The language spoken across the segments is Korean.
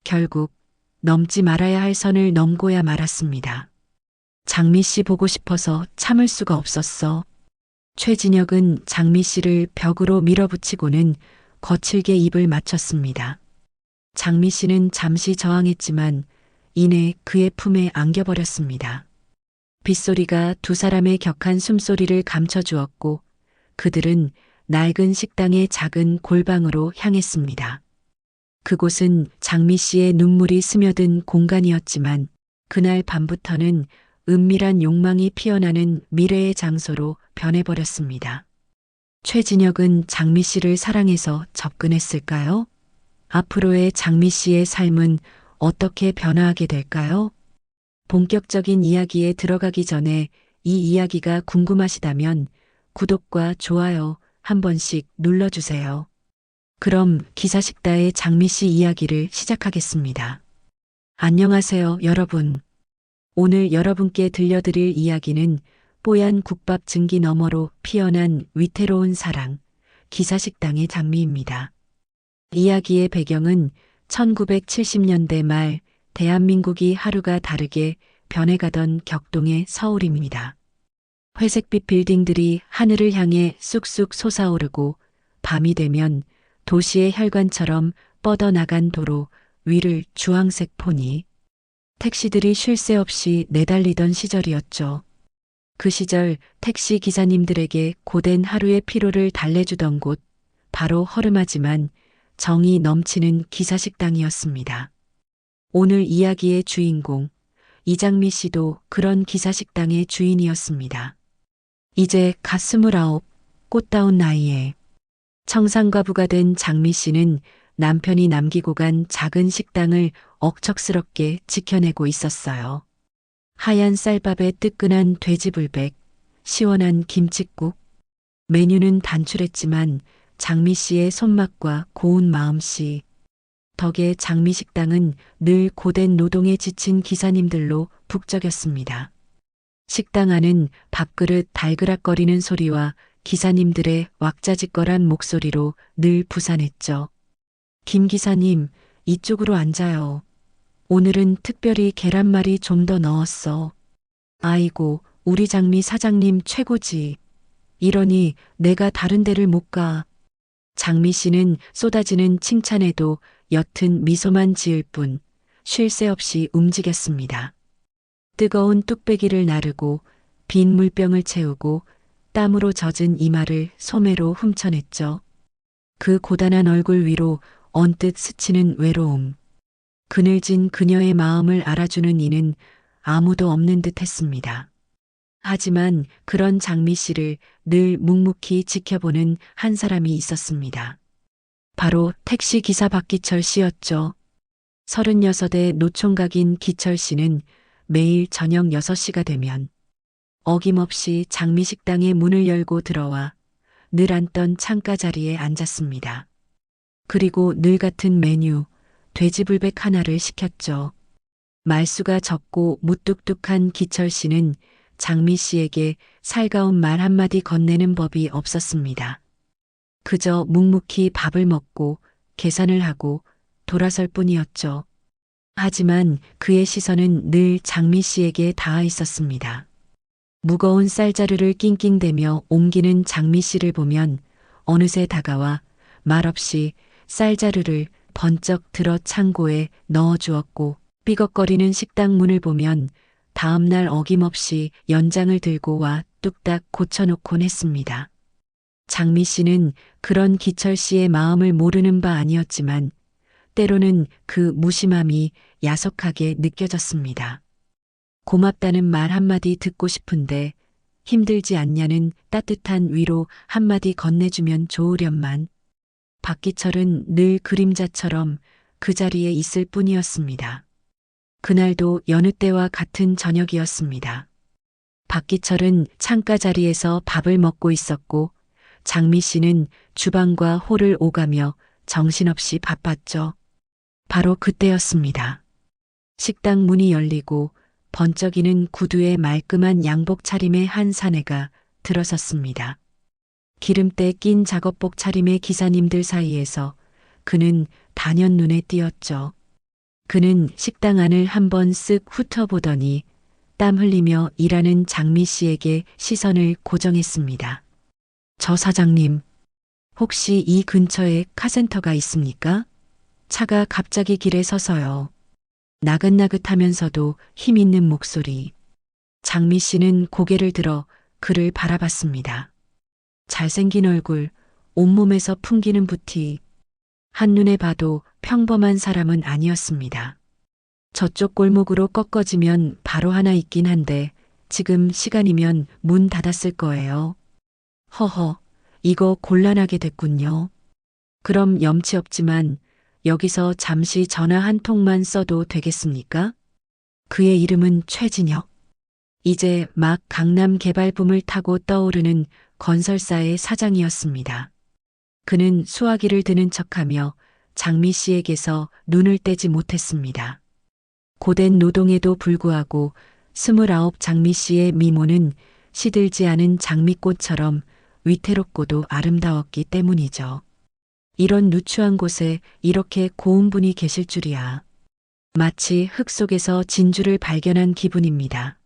결국 넘지 말아야 할 선을 넘고야 말았습니다. 장미 씨 보고 싶어서 참을 수가 없었어. 최진혁은 장미 씨를 벽으로 밀어붙이고는 거칠게 입을 맞췄습니다. 장미 씨는 잠시 저항했지만 이내 그의 품에 안겨버렸습니다. 빗소리가 두 사람의 격한 숨소리를 감춰주었고 그들은 낡은 식당의 작은 골방으로 향했습니다. 그곳은 장미 씨의 눈물이 스며든 공간이었지만 그날 밤부터는 은밀한 욕망이 피어나는 미래의 장소로 변해버렸습니다. 최진혁은 장미 씨를 사랑해서 접근했을까요? 앞으로의 장미 씨의 삶은 어떻게 변화하게 될까요? 본격적인 이야기에 들어가기 전에 이 이야기가 궁금하시다면 구독과 좋아요 한 번씩 눌러주세요. 그럼 기사식다의 장미 씨 이야기를 시작하겠습니다. 안녕하세요, 여러분. 오늘 여러분께 들려드릴 이야기는 뽀얀 국밥 증기 너머로 피어난 위태로운 사랑, 기사식당의 장미입니다. 이야기의 배경은 1970년대 말 대한민국이 하루가 다르게 변해가던 격동의 서울입니다. 회색빛 빌딩들이 하늘을 향해 쑥쑥 솟아오르고 밤이 되면 도시의 혈관처럼 뻗어나간 도로 위를 주황색 포니, 택시들이 쉴 새 없이 내달리던 시절이었죠. 그 시절 택시 기사님들에게 고된 하루의 피로를 달래주던 곳, 바로 허름하지만 정이 넘치는 기사식당이었습니다. 오늘 이야기의 주인공, 이장미 씨도 그런 기사식당의 주인이었습니다. 이제 갓 29, 꽃다운 나이에 청산과부가 된 장미 씨는 남편이 남기고 간 작은 식당을 억척스럽게 지켜내고 있었어요. 하얀 쌀밥에 뜨끈한 돼지불백, 시원한 김칫국. 메뉴는 단출했지만 장미 씨의 손맛과 고운 마음씨. 덕에 장미 식당은 늘 고된 노동에 지친 기사님들로 북적였습니다. 식당 안은 밥그릇 달그락거리는 소리와 기사님들의 왁자지껄한 목소리로 늘 부산했죠. 김 기사님, 이쪽으로 앉아요. 오늘은 특별히 계란말이 좀 더 넣었어. 아이고, 우리 장미 사장님 최고지. 이러니 내가 다른 데를 못 가. 장미 씨는 쏟아지는 칭찬에도 옅은 미소만 지을 뿐 쉴 새 없이 움직였습니다. 뜨거운 뚝배기를 나르고 빈 물병을 채우고 땀으로 젖은 이마를 소매로 훔쳐냈죠. 그 고단한 얼굴 위로 언뜻 스치는 외로움. 그늘진 그녀의 마음을 알아주는 이는 아무도 없는 듯 했습니다. 하지만 그런 장미 씨를 늘 묵묵히 지켜보는 한 사람이 있었습니다. 바로 택시 기사 박기철 씨였죠. 36의 노총각인 기철 씨는 매일 저녁 6시가 되면 어김없이 장미 식당의 문을 열고 들어와 늘 앉던 창가 자리에 앉았습니다. 그리고 늘 같은 메뉴, 돼지불백 하나를 시켰죠. 말수가 적고 무뚝뚝한 기철 씨는 장미 씨에게 살가운 말 한마디 건네는 법이 없었습니다. 그저 묵묵히 밥을 먹고 계산을 하고 돌아설 뿐이었죠. 하지만 그의 시선은 늘 장미 씨에게 닿아 있었습니다. 무거운 쌀자루를 낑낑대며 옮기는 장미 씨를 보면 어느새 다가와 말없이 쌀자루를 번쩍 들어 창고에 넣어주었고 삐걱거리는 식당 문을 보면 다음날 어김없이 연장을 들고 와 뚝딱 고쳐놓곤 했습니다. 장미 씨는 그런 기철 씨의 마음을 모르는 바 아니었지만 때로는 그 무심함이 야속하게 느껴졌습니다. 고맙다는 말 한마디 듣고 싶은데 힘들지 않냐는 따뜻한 위로 한마디 건네주면 좋으련만 박기철은 늘 그림자처럼 그 자리에 있을 뿐이었습니다. 그날도 여느 때와 같은 저녁이었습니다. 박기철은 창가 자리에서 밥을 먹고 있었고 장미 씨는 주방과 홀을 오가며 정신없이 바빴죠. 바로 그때였습니다. 식당 문이 열리고 번쩍이는 구두에 말끔한 양복 차림의 한 사내가 들어섰습니다. 기름때 낀 작업복 차림의 기사님들 사이에서 그는 단연 눈에 띄었죠. 그는 식당 안을 한번 쓱 훑어보더니 땀 흘리며 일하는 장미 씨에게 시선을 고정했습니다. 저 사장님, 혹시 이 근처에 카센터가 있습니까? 차가 갑자기 길에 서서요. 나긋나긋하면서도 힘 있는 목소리. 장미 씨는 고개를 들어 그를 바라봤습니다. 잘생긴 얼굴, 온몸에서 풍기는 부티. 한눈에 봐도 평범한 사람은 아니었습니다. 저쪽 골목으로 꺾어지면 바로 하나 있긴 한데 지금 시간이면 문 닫았을 거예요. 허허, 이거 곤란하게 됐군요. 그럼 염치 없지만 여기서 잠시 전화 한 통만 써도 되겠습니까? 그의 이름은 최진혁. 이제 막 강남 개발붐을 타고 떠오르는 건설사의 사장이었습니다. 그는 수화기를 드는 척하며 장미 씨에게서 눈을 떼지 못했습니다. 고된 노동에도 불구하고 29 장미 씨의 미모는 시들지 않은 장미꽃처럼 위태롭고도 아름다웠기 때문이죠. 이런 누추한 곳에 이렇게 고운 분이 계실 줄이야. 마치 흙 속에서 진주를 발견한 기분입니다.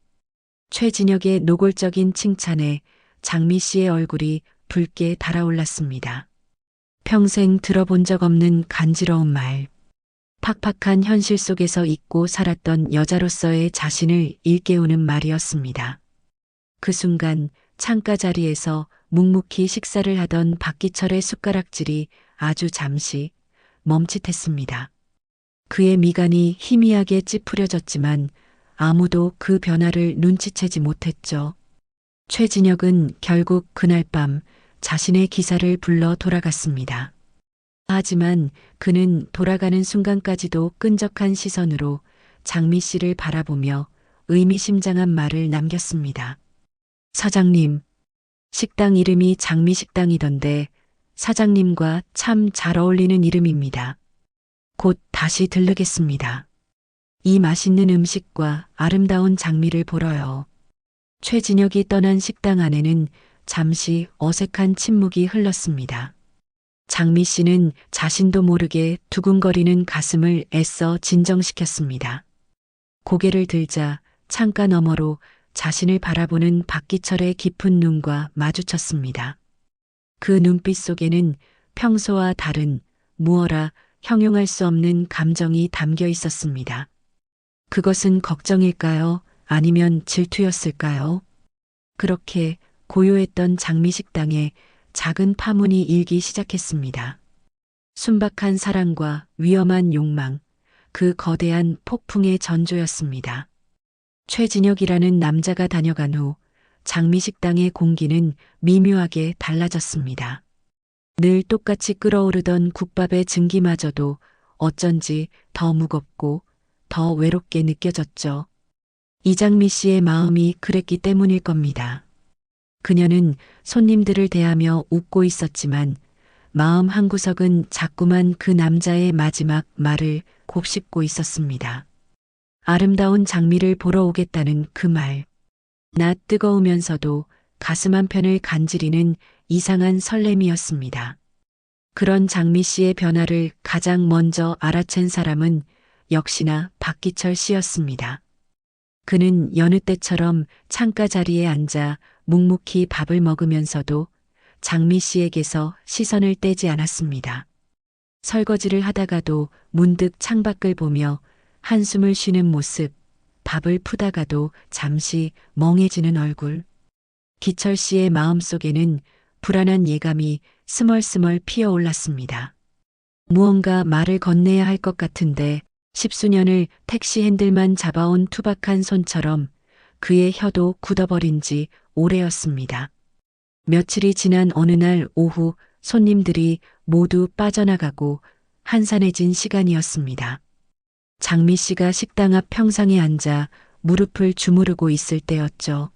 최진혁의 노골적인 칭찬에 장미 씨의 얼굴이 붉게 달아올랐습니다. 평생 들어본 적 없는 간지러운 말. 팍팍한 현실 속에서 잊고 살았던 여자로서의 자신을 일깨우는 말이었습니다. 그 순간 창가 자리에서 묵묵히 식사를 하던 박기철의 숟가락질이 아주 잠시 멈칫했습니다. 그의 미간이 희미하게 찌푸려졌지만 아무도 그 변화를 눈치채지 못했죠. 최진혁은 결국 그날 밤 자신의 기사를 불러 돌아갔습니다. 하지만 그는 돌아가는 순간까지도 끈적한 시선으로 장미 씨를 바라보며 의미심장한 말을 남겼습니다. 사장님, 식당 이름이 장미식당이던데 사장님과 참 잘 어울리는 이름입니다. 곧 다시 들르겠습니다. 이 맛있는 음식과 아름다운 장미를 보러요. 최진혁이 떠난 식당 안에는 잠시 어색한 침묵이 흘렀습니다. 장미 씨는 자신도 모르게 두근거리는 가슴을 애써 진정시켰습니다. 고개를 들자 창가 너머로 자신을 바라보는 박기철의 깊은 눈과 마주쳤습니다. 그 눈빛 속에는 평소와 다른 무어라 형용할 수 없는 감정이 담겨 있었습니다. 그것은 걱정일까요? 아니면 질투였을까요? 그렇게 고요했던 장미식당에 작은 파문이 일기 시작했습니다. 순박한 사랑과 위험한 욕망, 그 거대한 폭풍의 전조였습니다. 최진혁이라는 남자가 다녀간 후 장미식당의 공기는 미묘하게 달라졌습니다. 늘 똑같이 끓어오르던 국밥의 증기마저도 어쩐지 더 무겁고 더 외롭게 느껴졌죠. 이장미 씨의 마음이 그랬기 때문일 겁니다. 그녀는 손님들을 대하며 웃고 있었지만 마음 한구석은 자꾸만 그 남자의 마지막 말을 곱씹고 있었습니다. 아름다운 장미를 보러 오겠다는 그 말. 낯 뜨거우면서도 가슴 한편을 간지리는 이상한 설렘이었습니다. 그런 장미 씨의 변화를 가장 먼저 알아챈 사람은 역시나 박기철 씨였습니다. 그는 여느 때처럼 창가 자리에 앉아 묵묵히 밥을 먹으면서도 장미 씨에게서 시선을 떼지 않았습니다. 설거지를 하다가도 문득 창밖을 보며 한숨을 쉬는 모습, 밥을 푸다가도 잠시 멍해지는 얼굴. 기철 씨의 마음속에는 불안한 예감이 스멀스멀 피어올랐습니다. 무언가 말을 건네야 할 것 같은데 10수년을 택시 핸들만 잡아온 투박한 손처럼 그의 혀도 굳어버린 지 오래였습니다. 며칠이 지난 어느 날 오후 손님들이 모두 빠져나가고 한산해진 시간이었습니다. 장미 씨가 식당 앞 평상에 앉아 무릎을 주무르고 있을 때였죠.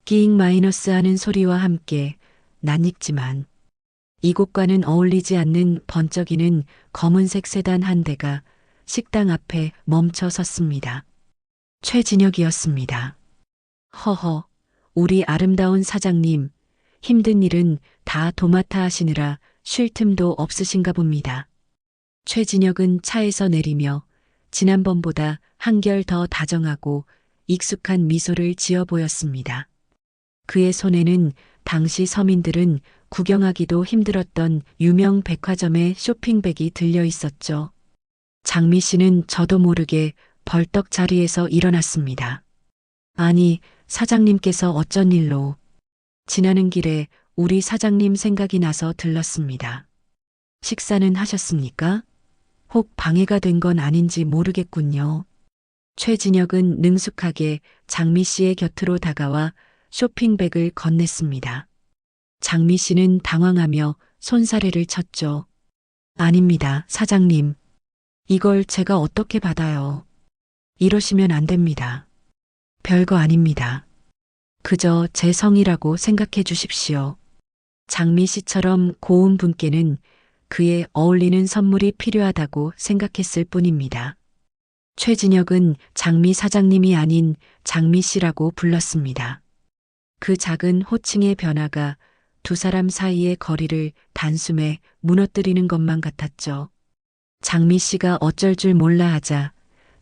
끼잉 마이너스 하는 소리와 함께 낯익지만 이곳과는 어울리지 않는 번쩍이는 검은색 세단 한 대가 식당 앞에 멈춰 섰습니다. 최진혁이었습니다. 허허, 우리 아름다운 사장님, 힘든 일은 다 도맡아 하시느라 쉴 틈도 없으신가 봅니다. 최진혁은 차에서 내리며 지난번보다 한결 더 다정하고 익숙한 미소를 지어 보였습니다. 그의 손에는 당시 서민들은 구경하기도 힘들었던 유명 백화점의 쇼핑백이 들려 있었죠. 장미 씨는 저도 모르게 벌떡 자리에서 일어났습니다. 아니, 사장님께서 어쩐 일로? 지나는 길에 우리 사장님 생각이 나서 들렀습니다. 식사는 하셨습니까? 혹 방해가 된 건 아닌지 모르겠군요. 최진혁은 능숙하게 장미 씨의 곁으로 다가와 쇼핑백을 건넸습니다. 장미 씨는 당황하며 손사래를 쳤죠. 아닙니다, 사장님. 이걸 제가 어떻게 받아요? 이러시면 안 됩니다. 별거 아닙니다. 그저 제 성이라고 생각해 주십시오. 장미 씨처럼 고운 분께는 그에 어울리는 선물이 필요하다고 생각했을 뿐입니다. 최진혁은 장미 사장님이 아닌 장미 씨라고 불렀습니다. 그 작은 호칭의 변화가 두 사람 사이의 거리를 단숨에 무너뜨리는 것만 같았죠. 장미 씨가 어쩔 줄 몰라 하자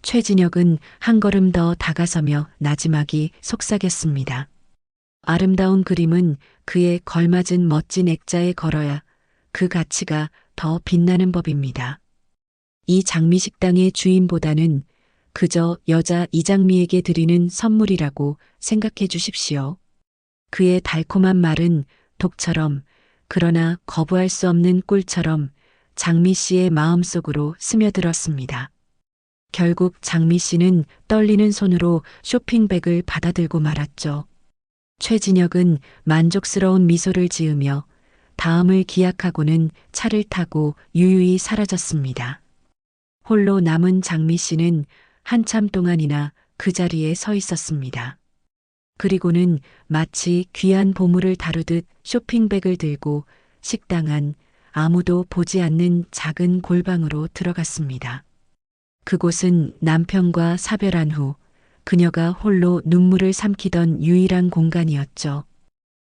최진혁은 한 걸음 더 다가서며 나지막이 속삭였습니다. 아름다운 그림은 그에 걸맞은 멋진 액자에 걸어야 그 가치가 더 빛나는 법입니다. 이 장미 식당의 주인보다는 그저 여자 이장미에게 드리는 선물이라고 생각해 주십시오. 그의 달콤한 말은 독처럼, 그러나 거부할 수 없는 꿀처럼 장미 씨의 마음속으로 스며들었습니다. 결국 장미 씨는 떨리는 손으로 쇼핑백을 받아들고 말았죠. 최진혁은 만족스러운 미소를 지으며 다음을 기약하고는 차를 타고 유유히 사라졌습니다. 홀로 남은 장미 씨는 한참 동안이나 그 자리에 서 있었습니다. 그리고는 마치 귀한 보물을 다루듯 쇼핑백을 들고 식당 안 아무도 보지 않는 작은 골방으로 들어갔습니다. 그곳은 남편과 사별한 후 그녀가 홀로 눈물을 삼키던 유일한 공간이었죠.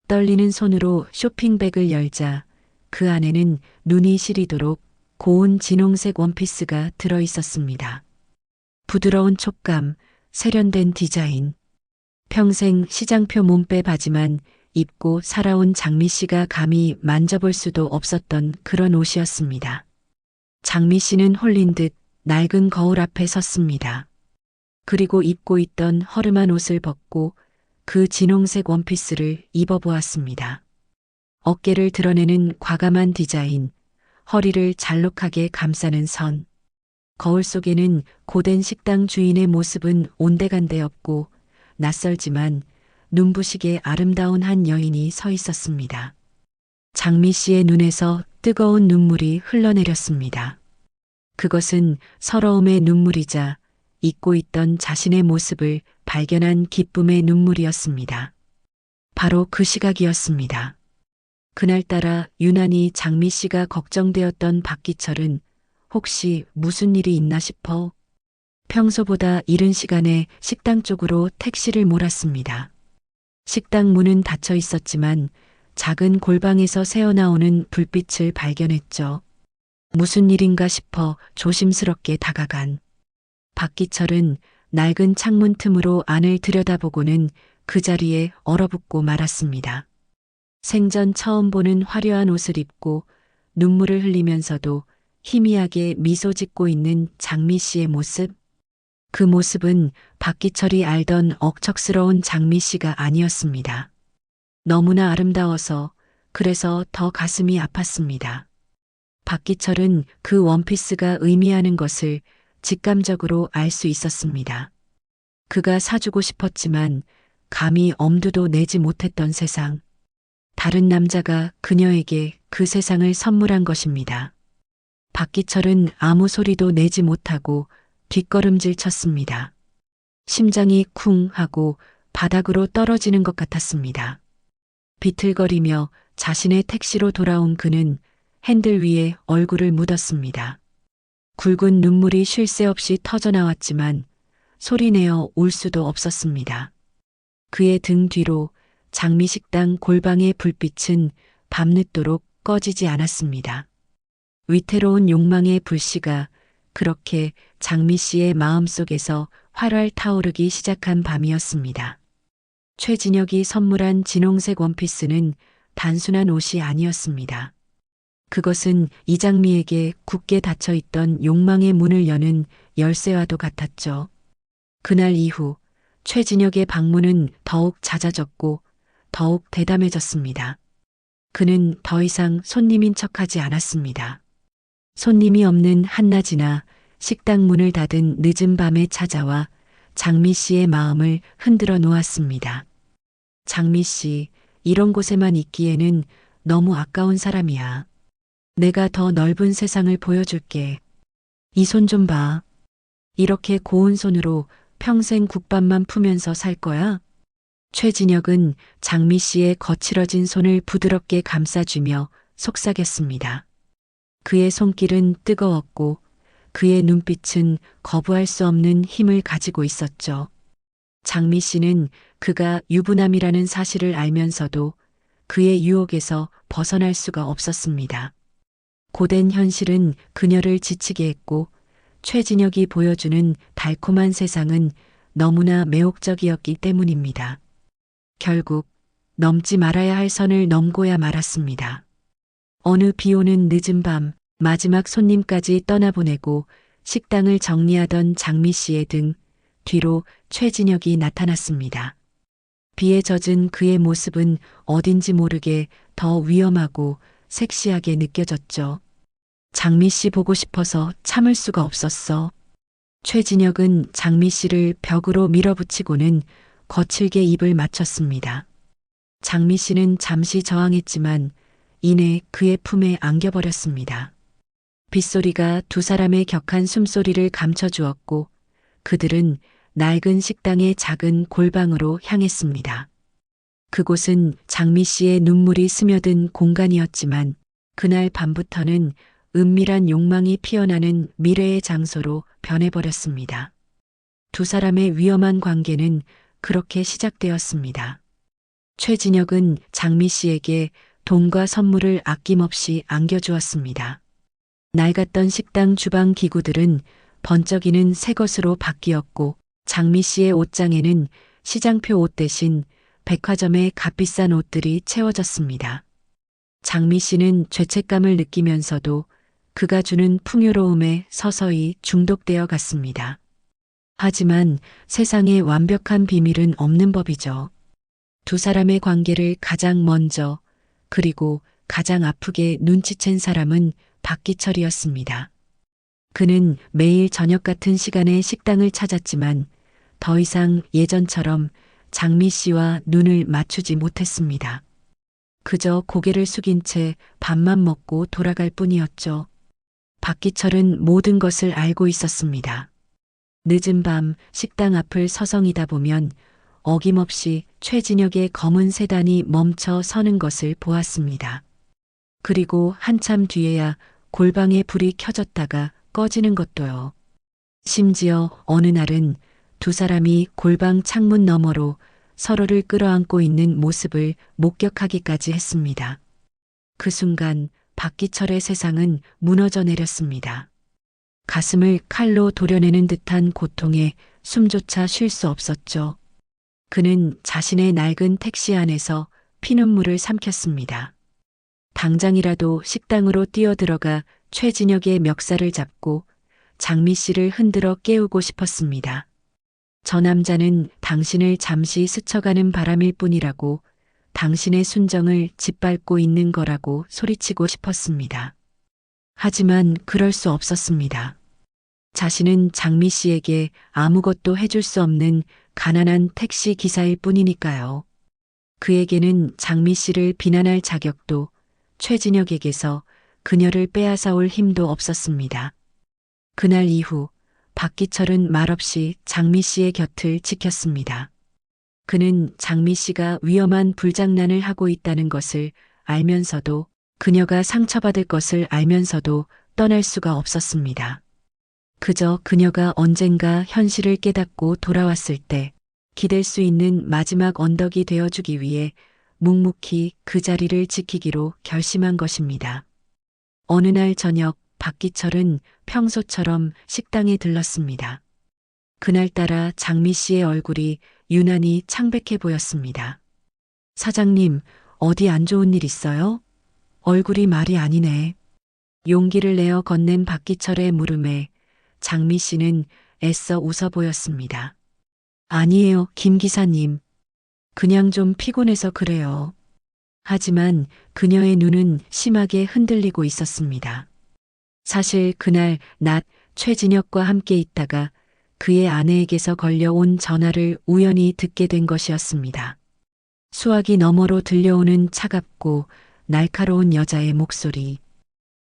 떨리는 손으로 쇼핑백을 열자 그 안에는 눈이 시리도록 고운 진홍색 원피스가 들어 있었습니다. 부드러운 촉감, 세련된 디자인. 평생 시장표 몸빼 바지만 입고 살아온 장미 씨가 감히 만져볼 수도 없었던 그런 옷이었습니다. 장미 씨는 홀린 듯 낡은 거울 앞에 섰습니다. 그리고 입고 있던 허름한 옷을 벗고 그 진홍색 원피스를 입어보았습니다. 어깨를 드러내는 과감한 디자인, 허리를 잘록하게 감싸는 선. 거울 속에는 고된 식당 주인의 모습은 온데간데 없고 낯설지만 눈부시게 아름다운 한 여인이 서 있었습니다. 장미 씨의 눈에서 뜨거운 눈물이 흘러내렸습니다. 그것은 서러움의 눈물이자 잊고 있던 자신의 모습을 발견한 기쁨의 눈물이었습니다. 바로 그 시각이었습니다. 그날따라 유난히 장미 씨가 걱정되었던 박기철은 혹시 무슨 일이 있나 싶어 평소보다 이른 시간에 식당 쪽으로 택시를 몰았습니다. 식당 문은 닫혀 있었지만 작은 골방에서 새어나오는 불빛을 발견했죠. 무슨 일인가 싶어 조심스럽게 다가간 박기철은 낡은 창문 틈으로 안을 들여다보고는 그 자리에 얼어붙고 말았습니다. 생전 처음 보는 화려한 옷을 입고 눈물을 흘리면서도 희미하게 미소 짓고 있는 장미 씨의 모습. 그 모습은 박기철이 알던 억척스러운 장미 씨가 아니었습니다. 너무나 아름다워서 그래서 더 가슴이 아팠습니다. 박기철은 그 원피스가 의미하는 것을 직감적으로 알 수 있었습니다. 그가 사주고 싶었지만 감히 엄두도 내지 못했던 세상. 다른 남자가 그녀에게 그 세상을 선물한 것입니다. 박기철은 아무 소리도 내지 못하고 뒷걸음질 쳤습니다. 심장이 쿵 하고 바닥으로 떨어지는 것 같았습니다. 비틀거리며 자신의 택시로 돌아온 그는 핸들 위에 얼굴을 묻었습니다. 굵은 눈물이 쉴 새 없이 터져나왔지만 소리내어 울 수도 없었습니다. 그의 등 뒤로 장미식당 골방의 불빛은 밤늦도록 꺼지지 않았습니다. 위태로운 욕망의 불씨가 그렇게 장미 씨의 마음속에서 활활 타오르기 시작한 밤이었습니다. 최진혁이 선물한 진홍색 원피스는 단순한 옷이 아니었습니다. 그것은 이장미에게 굳게 닫혀있던 욕망의 문을 여는 열쇠와도 같았죠. 그날 이후 최진혁의 방문은 더욱 잦아졌고 더욱 대담해졌습니다. 그는 더 이상 손님인 척하지 않았습니다. 손님이 없는 한낮이나 식당 문을 닫은 늦은 밤에 찾아와 장미 씨의 마음을 흔들어 놓았습니다. 장미 씨, 이런 곳에만 있기에는 너무 아까운 사람이야. 내가 더 넓은 세상을 보여줄게. 이 손 좀 봐. 이렇게 고운 손으로 평생 국밥만 푸면서 살 거야? 최진혁은 장미 씨의 거칠어진 손을 부드럽게 감싸주며 속삭였습니다. 그의 손길은 뜨거웠고 그의 눈빛은 거부할 수 없는 힘을 가지고 있었죠. 장미 씨는 그가 유부남이라는 사실을 알면서도 그의 유혹에서 벗어날 수가 없었습니다. 고된 현실은 그녀를 지치게 했고 최진혁이 보여주는 달콤한 세상은 너무나 매혹적이었기 때문입니다. 결국 넘지 말아야 할 선을 넘고야 말았습니다. 어느 비오는 늦은 밤 마지막 손님까지 떠나보내고 식당을 정리하던 장미 씨의 등 뒤로 최진혁이 나타났습니다. 비에 젖은 그의 모습은 어딘지 모르게 더 위험하고 섹시하게 느껴졌죠. 장미 씨 보고 싶어서 참을 수가 없었어. 최진혁은 장미 씨를 벽으로 밀어붙이고는 거칠게 입을 맞췄습니다. 장미 씨는 잠시 저항했지만 이내 그의 품에 안겨버렸습니다. 빗소리가 두 사람의 격한 숨소리를 감춰주었고 그들은 낡은 식당의 작은 골방으로 향했습니다. 그곳은 장미 씨의 눈물이 스며든 공간이었지만 그날 밤부터는 은밀한 욕망이 피어나는 미래의 장소로 변해버렸습니다. 두 사람의 위험한 관계는 그렇게 시작되었습니다. 최진혁은 장미 씨에게 돈과 선물을 아낌없이 안겨주었습니다. 낡았던 식당 주방 기구들은 번쩍이는 새 것으로 바뀌었고 장미 씨의 옷장에는 시장표 옷 대신 백화점의 값비싼 옷들이 채워졌습니다. 장미 씨는 죄책감을 느끼면서도 그가 주는 풍요로움에 서서히 중독되어 갔습니다. 하지만 세상에 완벽한 비밀은 없는 법이죠. 두 사람의 관계를 가장 먼저 그리고 가장 아프게 눈치챈 사람은 박기철이었습니다. 그는 매일 저녁 같은 시간에 식당을 찾았지만 더 이상 예전처럼 장미 씨와 눈을 맞추지 못했습니다. 그저 고개를 숙인 채 밥만 먹고 돌아갈 뿐이었죠. 박기철은 모든 것을 알고 있었습니다. 늦은 밤 식당 앞을 서성이다 보면 어김없이 최진혁의 검은 세단이 멈춰 서는 것을 보았습니다. 그리고 한참 뒤에야 골방에 불이 켜졌다가 꺼지는 것도요. 심지어 어느 날은 두 사람이 골방 창문 너머로 서로를 끌어안고 있는 모습을 목격하기까지 했습니다. 그 순간 박기철의 세상은 무너져 내렸습니다. 가슴을 칼로 도려내는 듯한 고통에 숨조차 쉴 수 없었죠. 그는 자신의 낡은 택시 안에서 피눈물을 삼켰습니다. 당장이라도 식당으로 뛰어들어가 최진혁의 멱살을 잡고 장미 씨를 흔들어 깨우고 싶었습니다. 저 남자는 당신을 잠시 스쳐가는 바람일 뿐이라고, 당신의 순정을 짓밟고 있는 거라고 소리치고 싶었습니다. 하지만 그럴 수 없었습니다. 자신은 장미 씨에게 아무것도 해줄 수 없는 가난한 택시 기사일 뿐이니까요. 그에게는 장미 씨를 비난할 자격도 최진혁에게서 그녀를 빼앗아 올 힘도 없었습니다. 그날 이후 박기철은 말없이 장미 씨의 곁을 지켰습니다. 그는 장미 씨가 위험한 불장난을 하고 있다는 것을 알면서도, 그녀가 상처받을 것을 알면서도 떠날 수가 없었습니다. 그저 그녀가 언젠가 현실을 깨닫고 돌아왔을 때 기댈 수 있는 마지막 언덕이 되어주기 위해 묵묵히 그 자리를 지키기로 결심한 것입니다. 어느 날 저녁 박기철은 평소처럼 식당에 들렀습니다. 그날따라 장미 씨의 얼굴이 유난히 창백해 보였습니다. 사장님, 어디 안 좋은 일 있어요? 얼굴이 말이 아니네. 용기를 내어 건넨 박기철의 물음에 장미 씨는 애써 웃어 보였습니다. 아니에요, 김 기사님. 그냥 좀 피곤해서 그래요. 하지만 그녀의 눈은 심하게 흔들리고 있었습니다. 사실 그날 낮 최진혁과 함께 있다가 그의 아내에게서 걸려온 전화를 우연히 듣게 된 것이었습니다. 수화기 너머로 들려오는 차갑고 날카로운 여자의 목소리.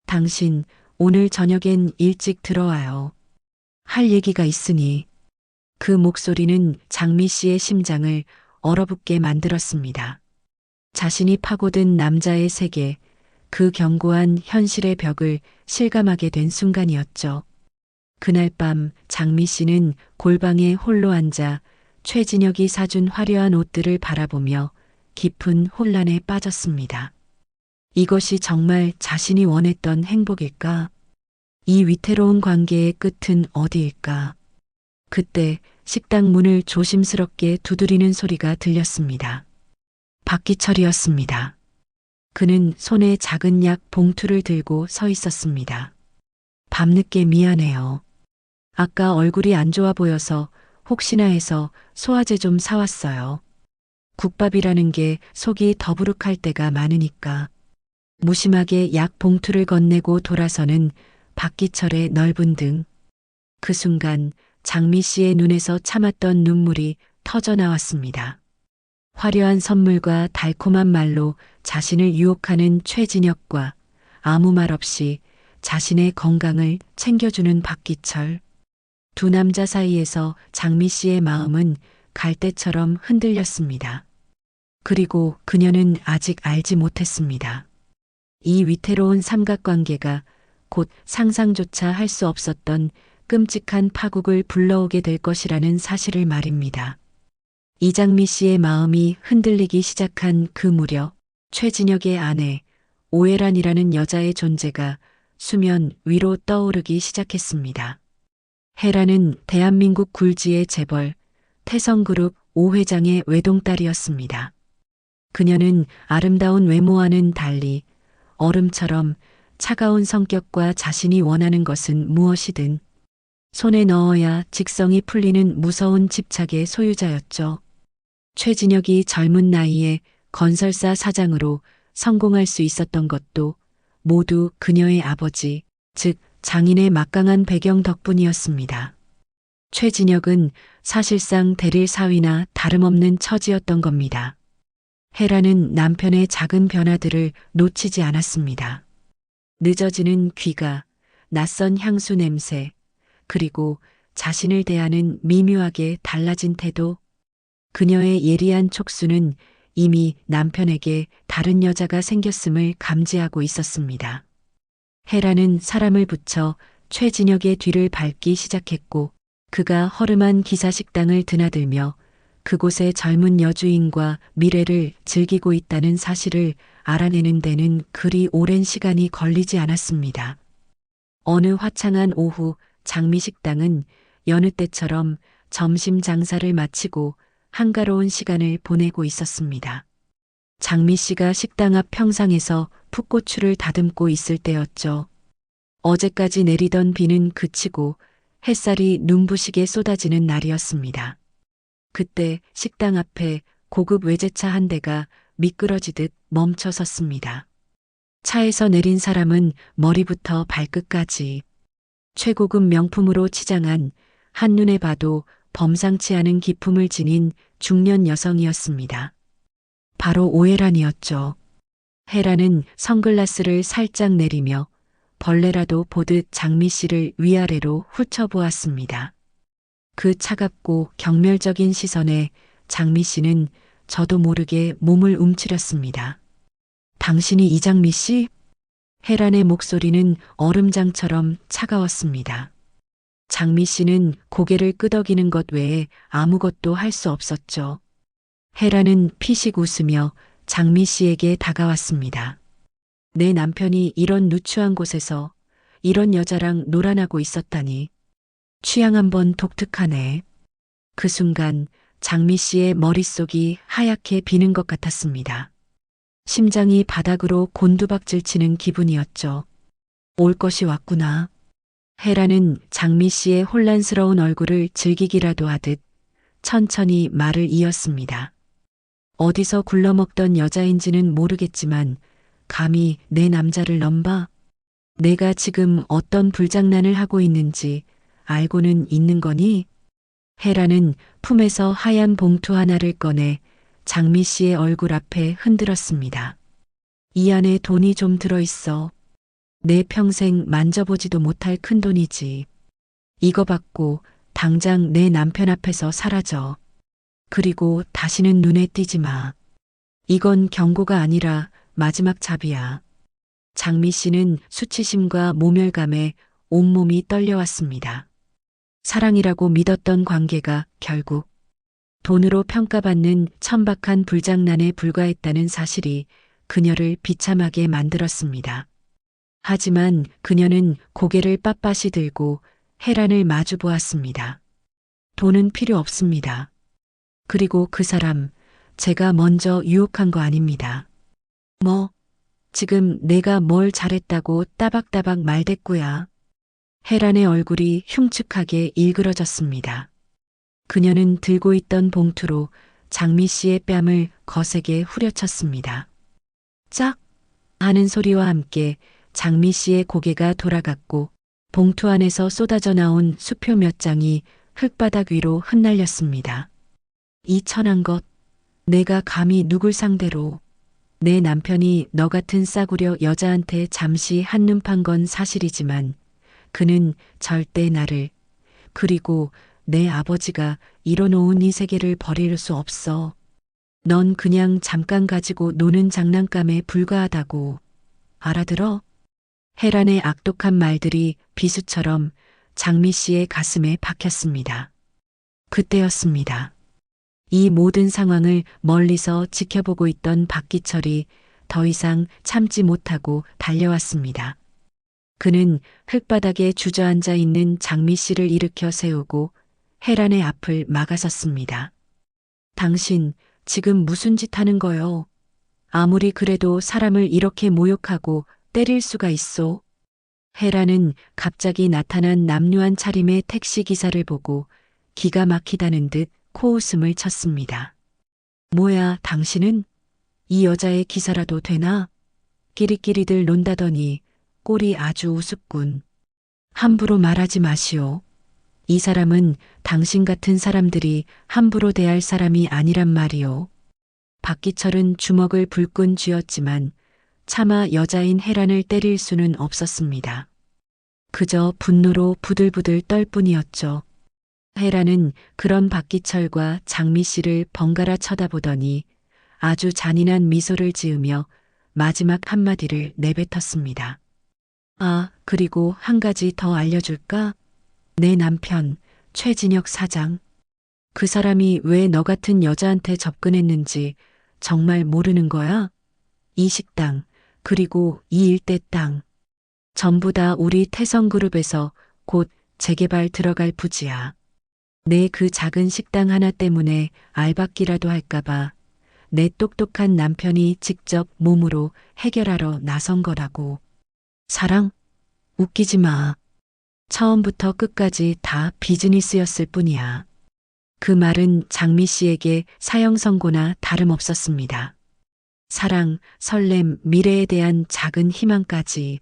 당신, 오늘 저녁엔 일찍 들어와요. 할 얘기가 있으니. 그 목소리는 장미 씨의 심장을 얼어붙게 만들었습니다. 자신이 파고든 남자의 세계, 그 견고한 현실의 벽을 실감하게 된 순간이었죠. 그날 밤 장미 씨는 골방에 홀로 앉아 최진혁이 사준 화려한 옷들을 바라보며 깊은 혼란에 빠졌습니다. 이것이 정말 자신이 원했던 행복일까? 이 위태로운 관계의 끝은 어디일까? 그때 식당 문을 조심스럽게 두드리는 소리가 들렸습니다. 박기철이었습니다. 그는 손에 작은 약 봉투를 들고 서 있었습니다. 밤늦게 미안해요. 아까 얼굴이 안 좋아 보여서 혹시나 해서 소화제 좀 사왔어요. 국밥이라는 게 속이 더부룩할 때가 많으니까. 무심하게 약 봉투를 건네고 돌아서는 박기철의 넓은 등. 그 순간 장미 씨의 눈에서 참았던 눈물이 터져 나왔습니다. 화려한 선물과 달콤한 말로 자신을 유혹하는 최진혁과 아무 말 없이 자신의 건강을 챙겨주는 박기철. 두 남자 사이에서 장미 씨의 마음은 갈대처럼 흔들렸습니다. 그리고 그녀는 아직 알지 못했습니다. 이 위태로운 삼각관계가 곧 상상조차 할 수 없었던 끔찍한 파국을 불러오게 될 것이라는 사실을 말입니다. 이장미 씨의 마음이 흔들리기 시작한 그 무렵 최진혁의 아내 오해란이라는 여자의 존재가 수면 위로 떠오르기 시작했습니다. 혜란은 대한민국 굴지의 재벌 태성그룹 오 회장의 외동딸이었습니다. 그녀는 아름다운 외모와는 달리 얼음처럼 차가운 성격과 자신이 원하는 것은 무엇이든 손에 넣어야 직성이 풀리는 무서운 집착의 소유자였죠. 최진혁이 젊은 나이에 건설사 사장으로 성공할 수 있었던 것도 모두 그녀의 아버지, 즉 장인의 막강한 배경 덕분이었습니다. 최진혁은 사실상 대릴 사위나 다름없는 처지였던 겁니다. 혜라는 남편의 작은 변화들을 놓치지 않았습니다. 늦어지는 귀가, 낯선 향수 냄새, 그리고 자신을 대하는 미묘하게 달라진 태도. 그녀의 예리한 촉수는 이미 남편에게 다른 여자가 생겼음을 감지하고 있었습니다. 혜라는 사람을 붙여 최진혁의 뒤를 밟기 시작했고 그가 허름한 기사식당을 드나들며 그곳의 젊은 여주인과 미래를 즐기고 있다는 사실을 알아내는 데는 그리 오랜 시간이 걸리지 않았습니다. 어느 화창한 오후 장미식당은 여느 때처럼 점심 장사를 마치고 한가로운 시간을 보내고 있었습니다. 장미 씨가 식당 앞 평상에서 풋고추를 다듬고 있을 때였죠. 어제까지 내리던 비는 그치고 햇살이 눈부시게 쏟아지는 날이었습니다. 그때 식당 앞에 고급 외제차 한 대가 미끄러지듯 멈춰 섰습니다. 차에서 내린 사람은 머리부터 발끝까지 최고급 명품으로 치장한 한눈에 봐도 범상치 않은 기품을 지닌 중년 여성이었습니다. 바로 오해란이었죠. 혜란은 선글라스를 살짝 내리며 벌레라도 보듯 장미 씨를 위아래로 훑어보았습니다. 그 차갑고 경멸적인 시선에 장미 씨는 저도 모르게 몸을 움츠렸습니다. 당신이 이장미 씨? 혜란의 목소리는 얼음장처럼 차가웠습니다. 장미 씨는 고개를 끄덕이는 것 외에 아무것도 할 수 없었죠. 혜란은 피식 웃으며 장미 씨에게 다가왔습니다. 내 남편이 이런 누추한 곳에서 이런 여자랑 놀아나고 있었다니. 취향 한번 독특하네. 그 순간 장미 씨의 머릿속이 하얗게 비는 것 같았습니다. 심장이 바닥으로 곤두박질 치는 기분이었죠. 올 것이 왔구나. 헤라는 장미 씨의 혼란스러운 얼굴을 즐기기라도 하듯 천천히 말을 이었습니다. 어디서 굴러먹던 여자인지는 모르겠지만 감히 내 남자를 넘봐? 내가 지금 어떤 불장난을 하고 있는지 알고는 있는 거니? 헤라는 품에서 하얀 봉투 하나를 꺼내 장미 씨의 얼굴 앞에 흔들었습니다. 이 안에 돈이 좀 들어있어. 내 평생 만져보지도 못할 큰 돈이지. 이거 받고 당장 내 남편 앞에서 사라져. 그리고 다시는 눈에 띄지 마. 이건 경고가 아니라 마지막 잡이야. 장미 씨는 수치심과 모멸감에 온몸이 떨려왔습니다. 사랑이라고 믿었던 관계가 결국 돈으로 평가받는 천박한 불장난에 불과했다는 사실이 그녀를 비참하게 만들었습니다. 하지만 그녀는 고개를 빳빳이 들고 헤란을 마주 보았습니다. 돈은 필요 없습니다. 그리고 그 사람, 제가 먼저 유혹한 거 아닙니다. 뭐, 지금 내가 뭘 잘했다고 따박따박 말대꾸야. 헤란의 얼굴이 흉측하게 일그러졌습니다. 그녀는 들고 있던 봉투로 장미 씨의 뺨을 거세게 후려쳤습니다. 짝! 하는 소리와 함께 장미 씨의 고개가 돌아갔고 봉투 안에서 쏟아져 나온 수표 몇 장이 흙바닥 위로 흩날렸습니다. 이 천한 것, 내가 감히 누굴 상대로. 내 남편이 너 같은 싸구려 여자한테 잠시 한눈 판 건 사실이지만 그는 절대 나를, 그리고 내 아버지가 이뤄놓은 이 세계를 버릴 수 없어. 넌 그냥 잠깐 가지고 노는 장난감에 불과하다고. 알아들어? 헤란의 악독한 말들이 비수처럼 장미 씨의 가슴에 박혔습니다. 그때였습니다. 이 모든 상황을 멀리서 지켜보고 있던 박기철이 더 이상 참지 못하고 달려왔습니다. 그는 흙바닥에 주저앉아 있는 장미 씨를 일으켜 세우고 헤란의 앞을 막아섰습니다. 당신 지금 무슨 짓 하는 거요? 아무리 그래도 사람을 이렇게 모욕하고 때릴 수가 있어? 헤란은 갑자기 나타난 남루한 차림의 택시 기사를 보고 기가 막히다는 듯 코웃음을 쳤습니다. 뭐야, 당신은? 이 여자의 기사라도 되나? 끼리끼리들 논다더니 꼴이 아주 우습군. 함부로 말하지 마시오. 이 사람은 당신 같은 사람들이 함부로 대할 사람이 아니란 말이오. 박기철은 주먹을 불끈 쥐었지만 차마 여자인 헤란을 때릴 수는 없었습니다. 그저 분노로 부들부들 떨 뿐이었죠. 헤란은 그런 박기철과 장미 씨를 번갈아 쳐다보더니 아주 잔인한 미소를 지으며 마지막 한마디를 내뱉었습니다. 아, 그리고 한 가지 더 알려줄까? 내 남편, 최진혁 사장. 그 사람이 왜 너 같은 여자한테 접근했는지 정말 모르는 거야? 이 식당, 그리고 이 일대 땅. 전부 다 우리 태성그룹에서 곧 재개발 들어갈 부지야. 내 그 작은 식당 하나 때문에 알박기라도 할까봐 내 똑똑한 남편이 직접 몸으로 해결하러 나선 거라고. 사랑? 웃기지 마. 처음부터 끝까지 다 비즈니스였을 뿐이야. 그 말은 장미 씨에게 사형 선고나 다름없었습니다. 사랑, 설렘, 미래에 대한 작은 희망까지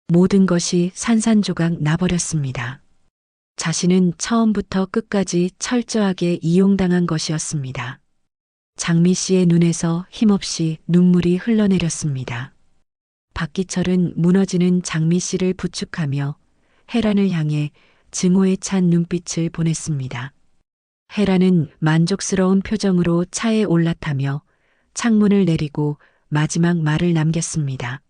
모든 것이 산산조각 나버렸습니다. 자신은 처음부터 끝까지 철저하게 이용당한 것이었습니다. 장미 씨의 눈에서 힘없이 눈물이 흘러내렸습니다. 박기철은 무너지는 장미 씨를 부축하며 헤란을 향해 증오에 찬 눈빛을 보냈습니다. 헤란은 만족스러운 표정으로 차에 올라타며 창문을 내리고 마지막 말을 남겼습니다.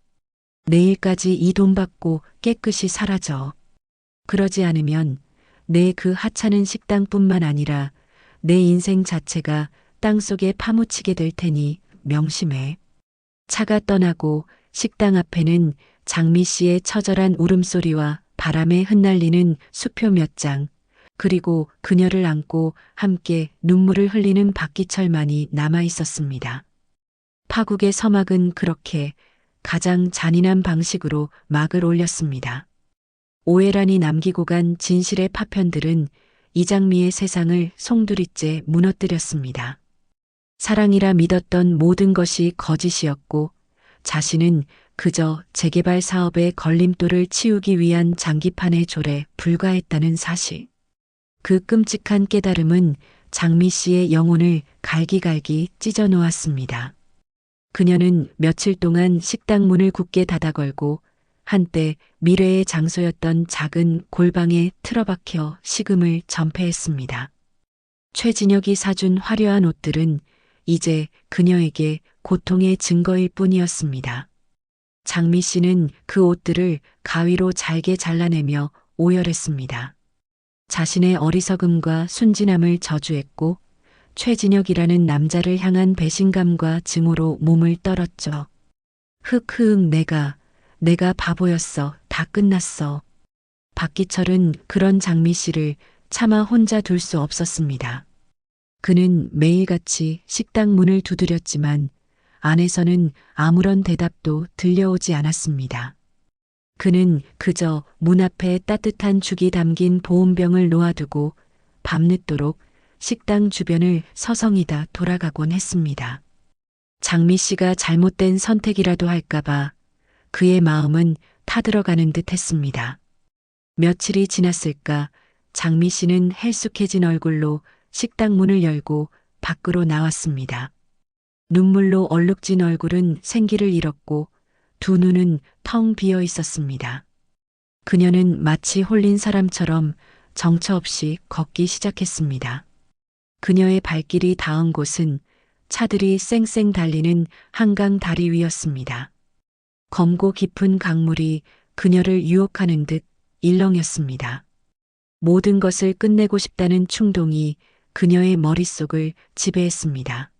내일까지 이 돈 받고 깨끗이 사라져. 그러지 않으면 내 그 하찮은 식당뿐만 아니라 내 인생 자체가 땅속에 파묻히게 될 테니 명심해. 차가 떠나고 식당 앞에는 장미 씨의 처절한 울음소리와 바람에 흩날리는 수표 몇 장, 그리고 그녀를 안고 함께 눈물을 흘리는 박기철만이 남아 있었습니다. 파국의 서막은 그렇게 가장 잔인한 방식으로 막을 올렸습니다. 오해란이 남기고 간 진실의 파편들은 이장미의 세상을 송두리째 무너뜨렸습니다. 사랑이라 믿었던 모든 것이 거짓이었고 자신은 그저 재개발 사업의 걸림돌을 치우기 위한 장기판의 졸에 불과했다는 사실. 그 끔찍한 깨달음은 장미 씨의 영혼을 갈기갈기 찢어 놓았습니다. 그녀는 며칠 동안 식당 문을 굳게 닫아 걸고 한때 미래의 장소였던 작은 골방에 틀어박혀 식음을 전폐했습니다. 최진혁이 사준 화려한 옷들은 이제 그녀에게 고통의 증거일 뿐이었습니다. 장미 씨는 그 옷들을 가위로 잘게 잘라내며 오열했습니다. 자신의 어리석음과 순진함을 저주했고 최진혁이라는 남자를 향한 배신감과 증오로 몸을 떨었죠. 흑흑 내가 바보였어. 다 끝났어. 박기철은 그런 장미 씨를 차마 혼자 둘 수 없었습니다. 그는 매일같이 식당 문을 두드렸지만 안에서는 아무런 대답도 들려오지 않았습니다. 그는 그저 문 앞에 따뜻한 죽이 담긴 보온병을 놓아두고 밤늦도록 식당 주변을 서성이다 돌아가곤 했습니다. 장미 씨가 잘못된 선택이라도 할까봐 그의 마음은 타들어가는 듯 했습니다. 며칠이 지났을까 장미 씨는 헬쑥해진 얼굴로 식당 문을 열고 밖으로 나왔습니다. 눈물로 얼룩진 얼굴은 생기를 잃었고 두 눈은 텅 비어 있었습니다. 그녀는 마치 홀린 사람처럼 정처 없이 걷기 시작했습니다. 그녀의 발길이 닿은 곳은 차들이 쌩쌩 달리는 한강 다리 위였습니다. 검고 깊은 강물이 그녀를 유혹하는 듯 일렁였습니다. 모든 것을 끝내고 싶다는 충동이 그녀의 머릿속을 지배했습니다.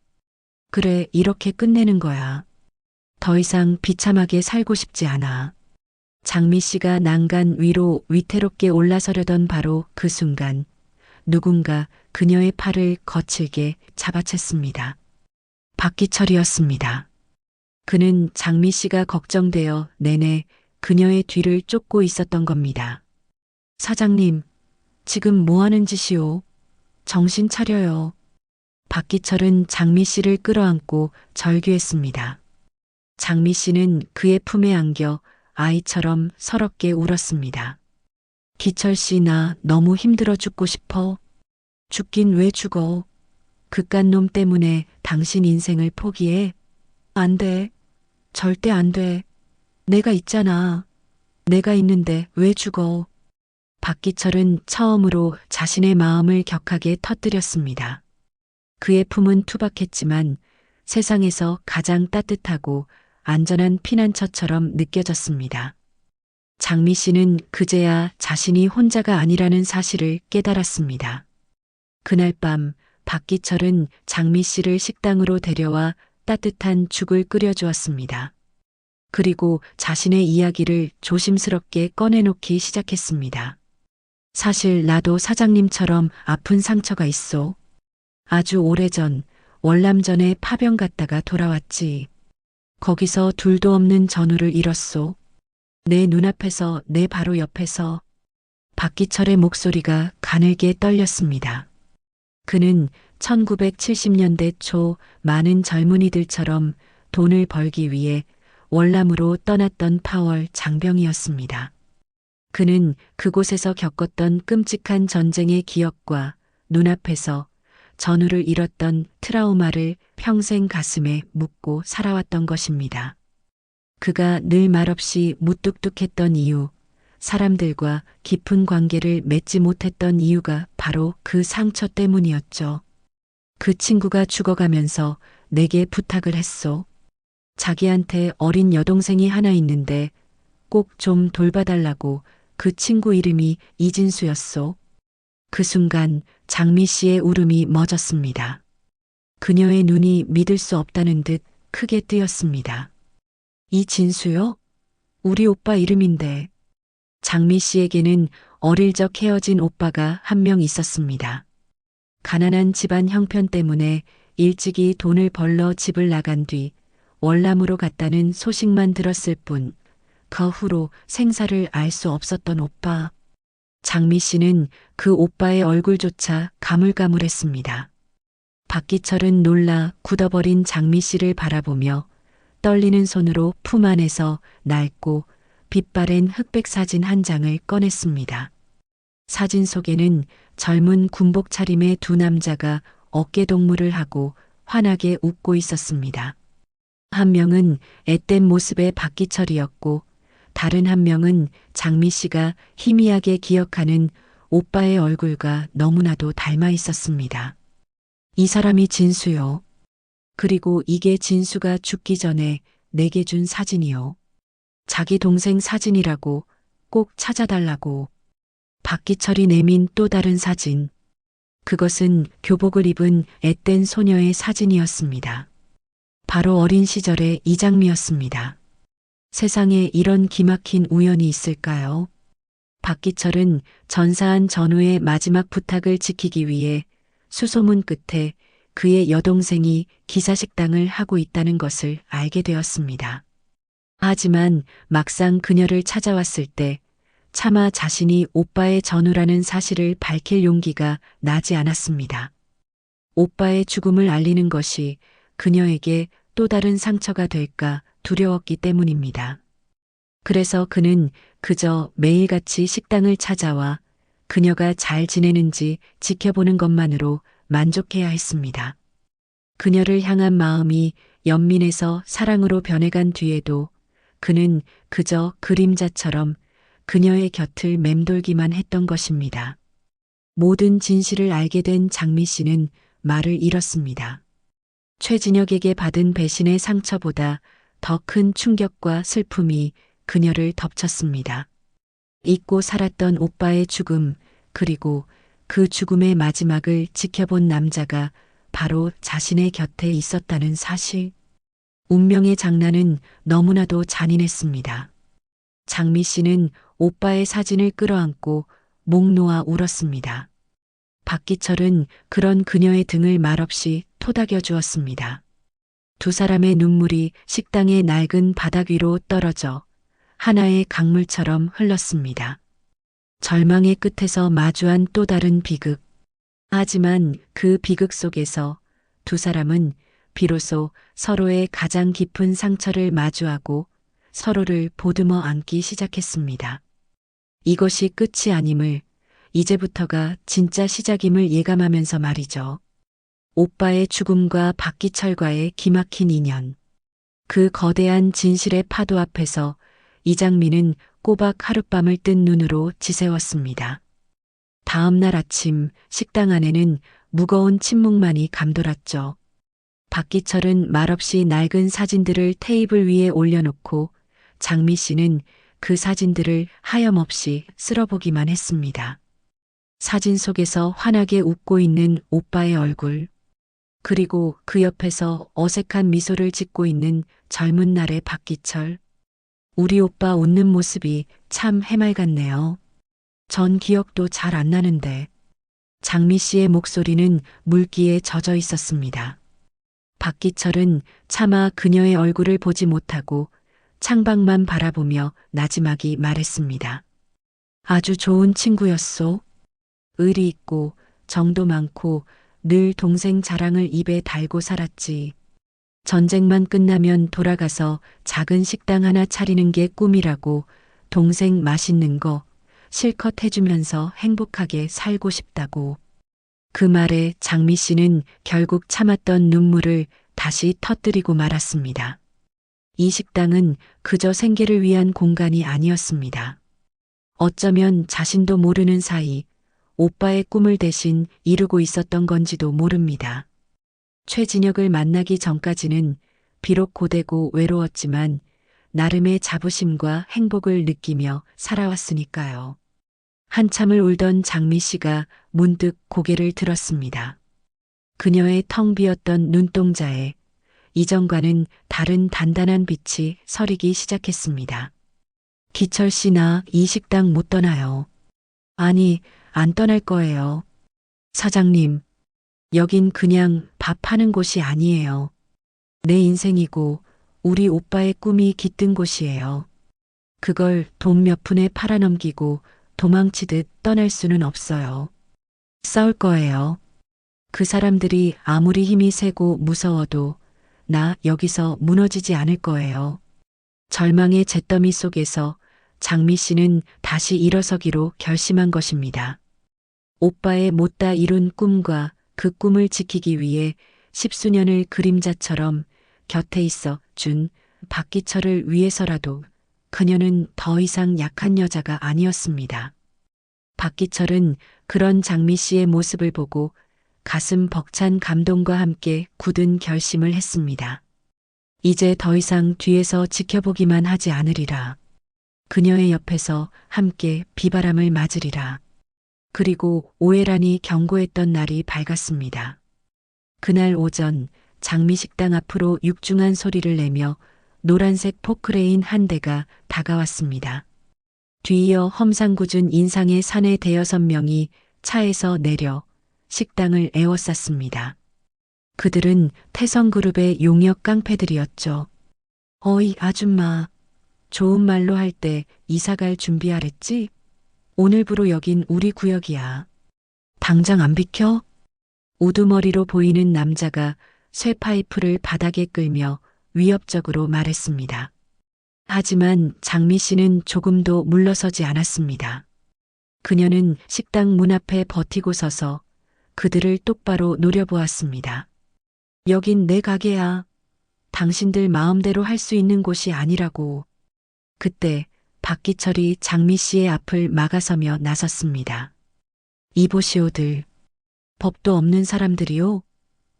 그래, 이렇게 끝내는 거야. 더 이상 비참하게 살고 싶지 않아. 장미 씨가 난간 위로 위태롭게 올라서려던 바로 그 순간 누군가 그녀의 팔을 거칠게 잡아챘습니다. 박기철이었습니다. 그는 장미 씨가 걱정되어 내내 그녀의 뒤를 쫓고 있었던 겁니다. 사장님, 지금 뭐 하는 짓이오? 정신 차려요. 박기철은 장미 씨를 끌어안고 절규했습니다. 장미 씨는 그의 품에 안겨 아이처럼 서럽게 울었습니다. 기철 씨, 나 너무 힘들어 죽고 싶어. 죽긴 왜 죽어? 그깟 놈 때문에 당신 인생을 포기해? 안 돼. 절대 안 돼. 내가 있잖아. 내가 있는데 왜 죽어? 박기철은 처음으로 자신의 마음을 격하게 터뜨렸습니다. 그의 품은 투박했지만 세상에서 가장 따뜻하고 안전한 피난처처럼 느껴졌습니다. 장미 씨는 그제야 자신이 혼자가 아니라는 사실을 깨달았습니다. 그날 밤 박기철은 장미 씨를 식당으로 데려와 따뜻한 죽을 끓여주었습니다. 그리고 자신의 이야기를 조심스럽게 꺼내놓기 시작했습니다. 사실 나도 사장님처럼 아픈 상처가 있어. 아주 오래전 월남전에 파병 갔다가 돌아왔지. 거기서 둘도 없는 전우를 잃었소. 내 눈앞에서, 내 바로 옆에서. 박기철의 목소리가 가늘게 떨렸습니다. 그는 1970년대 초 많은 젊은이들처럼 돈을 벌기 위해 월남으로 떠났던 파월 장병이었습니다. 그는 그곳에서 겪었던 끔찍한 전쟁의 기억과 눈앞에서 전우를 잃었던 트라우마를 평생 가슴에 묻고 살아왔던 것입니다. 그가 늘 말없이 무뚝뚝했던 이유, 사람들과 깊은 관계를 맺지 못했던 이유가 바로 그 상처 때문이었죠. 그 친구가 죽어가면서 내게 부탁을 했소. 자기한테 어린 여동생이 하나 있는데 꼭 좀 돌봐달라고. 그 친구 이름이 이진수였소. 그 순간 장미 씨의 울음이 멎었습니다. 그녀의 눈이 믿을 수 없다는 듯 크게 뜨였습니다. 이진수요? 우리 오빠 이름인데. 장미 씨에게는 어릴 적 헤어진 오빠가 한 명 있었습니다. 가난한 집안 형편 때문에 일찍이 돈을 벌러 집을 나간 뒤 월남으로 갔다는 소식만 들었을 뿐, 그 후로 생사를 알 수 없었던 오빠. 장미 씨는 그 오빠의 얼굴조차 가물가물했습니다. 박기철은 놀라 굳어버린 장미 씨를 바라보며 떨리는 손으로 품 안에서 낡고 빛바랜 흑백 사진 한 장을 꺼냈습니다. 사진 속에는 젊은 군복 차림의 두 남자가 어깨동무를 하고 환하게 웃고 있었습니다. 한 명은 앳된 모습의 박기철이었고 다른 한 명은 장미 씨가 희미하게 기억하는 오빠의 얼굴과 너무나도 닮아 있었습니다. 이 사람이 진수요. 그리고 이게 진수가 죽기 전에 내게 준 사진이요. 자기 동생 사진이라고 꼭 찾아달라고. 박기철이 내민 또 다른 사진. 그것은 교복을 입은 앳된 소녀의 사진이었습니다. 바로 어린 시절의 이장미였습니다. 세상에 이런 기막힌 우연이 있을까요? 박기철은 전사한 전우의 마지막 부탁을 지키기 위해 수소문 끝에 그의 여동생이 기사식당을 하고 있다는 것을 알게 되었습니다. 하지만 막상 그녀를 찾아왔을 때 차마 자신이 오빠의 전우라는 사실을 밝힐 용기가 나지 않았습니다. 오빠의 죽음을 알리는 것이 그녀에게 또 다른 상처가 될까 두려웠기 때문입니다. 그래서 그는 그저 매일같이 식당을 찾아와 그녀가 잘 지내는지 지켜보는 것만으로 만족해야 했습니다. 그녀를 향한 마음이 연민에서 사랑으로 변해간 뒤에도 그는 그저 그림자처럼 그녀의 곁을 맴돌기만 했던 것입니다. 모든 진실을 알게 된 장미 씨는 말을 잃었습니다. 최진혁에게 받은 배신의 상처보다 더 큰 충격과 슬픔이 그녀를 덮쳤습니다. 잊고 살았던 오빠의 죽음, 그리고 그 죽음의 마지막을 지켜본 남자가 바로 자신의 곁에 있었다는 사실. 운명의 장난은 너무나도 잔인했습니다. 장미 씨는 오빠의 사진을 끌어안고 목 놓아 울었습니다. 박기철은 그런 그녀의 등을 말없이 토닥여 주었습니다. 두 사람의 눈물이 식당의 낡은 바닥 위로 떨어져 하나의 강물처럼 흘렀습니다. 절망의 끝에서 마주한 또 다른 비극. 하지만 그 비극 속에서 두 사람은 비로소 서로의 가장 깊은 상처를 마주하고 서로를 보듬어 안기 시작했습니다. 이것이 끝이 아님을, 이제부터가 진짜 시작임을 예감하면서 말이죠. 오빠의 죽음과 박기철과의 기막힌 인연. 그 거대한 진실의 파도 앞에서 이장미는 꼬박 하룻밤을 뜬 눈으로 지새웠습니다. 다음 날 아침 식당 안에는 무거운 침묵만이 감돌았죠. 박기철은 말없이 낡은 사진들을 테이블 위에 올려놓고 장미 씨는 그 사진들을 하염없이 쓸어보기만 했습니다. 사진 속에서 환하게 웃고 있는 오빠의 얼굴, 그리고 그 옆에서 어색한 미소를 짓고 있는 젊은 날의 박기철. 우리 오빠 웃는 모습이 참 해맑았네요. 전 기억도 잘 안 나는데. 장미 씨의 목소리는 물기에 젖어 있었습니다. 박기철은 차마 그녀의 얼굴을 보지 못하고 창밖만 바라보며 나지막이 말했습니다. 아주 좋은 친구였소. 의리 있고 정도 많고 늘 동생 자랑을 입에 달고 살았지. 전쟁만 끝나면 돌아가서 작은 식당 하나 차리는 게 꿈이라고 동생 맛있는 거 실컷 해주면서 행복하게 살고 싶다고. 그 말에 장미 씨는 결국 참았던 눈물을 다시 터뜨리고 말았습니다. 이 식당은 그저 생계를 위한 공간이 아니었습니다. 어쩌면 자신도 모르는 사이 오빠의 꿈을 대신 이루고 있었던 건지도 모릅니다. 최진혁을 만나기 전까지는 비록 고되고 외로웠지만 나름의 자부심과 행복을 느끼며 살아왔으니까요. 한참을 울던 장미 씨가 문득 고개를 들었습니다. 그녀의 텅 비었던 눈동자에 이전과는 다른 단단한 빛이 서리기 시작했습니다. 기철 씨 나 이 식당 못 떠나요. 아니, 안 떠날 거예요. 사장님, 여긴 그냥 밥 하는 곳이 아니에요. 내 인생이고 우리 오빠의 꿈이 깃든 곳이에요. 그걸 돈 몇 푼에 팔아넘기고 도망치듯 떠날 수는 없어요. 싸울 거예요. 그 사람들이 아무리 힘이 세고 무서워도 나 여기서 무너지지 않을 거예요. 절망의 잿더미 속에서 장미 씨는 다시 일어서기로 결심한 것입니다. 오빠의 못다 이룬 꿈과 그 꿈을 지키기 위해 십수년을 그림자처럼 곁에 있어 준 박기철을 위해서라도 그녀는 더 이상 약한 여자가 아니었습니다. 박기철은 그런 장미 씨의 모습을 보고 가슴 벅찬 감동과 함께 굳은 결심을 했습니다. 이제 더 이상 뒤에서 지켜보기만 하지 않으리라. 그녀의 옆에서 함께 비바람을 맞으리라. 그리고 오해란이 경고했던 날이 밝았습니다. 그날 오전 장미 식당 앞으로 육중한 소리를 내며 노란색 포크레인 한 대가 다가왔습니다. 뒤이어 험상궂은 인상의 사내 대여섯 명이 차에서 내려 식당을 에워쌌습니다. 그들은 태성그룹의 용역 깡패들이었죠. 어이 아줌마, 좋은 말로 할 때 이사갈 준비하랬지? 오늘부로 여긴 우리 구역이야. 당장 안 비켜? 우두머리로 보이는 남자가 쇠파이프를 바닥에 끌며 위협적으로 말했습니다. 하지만 장미 씨는 조금도 물러서지 않았습니다. 그녀는 식당 문 앞에 버티고 서서 그들을 똑바로 노려보았습니다. 여긴 내 가게야. 당신들 마음대로 할 수 있는 곳이 아니라고. 그때 박기철이 장미 씨의 앞을 막아서며 나섰습니다. 이보시오들, 법도 없는 사람들이요.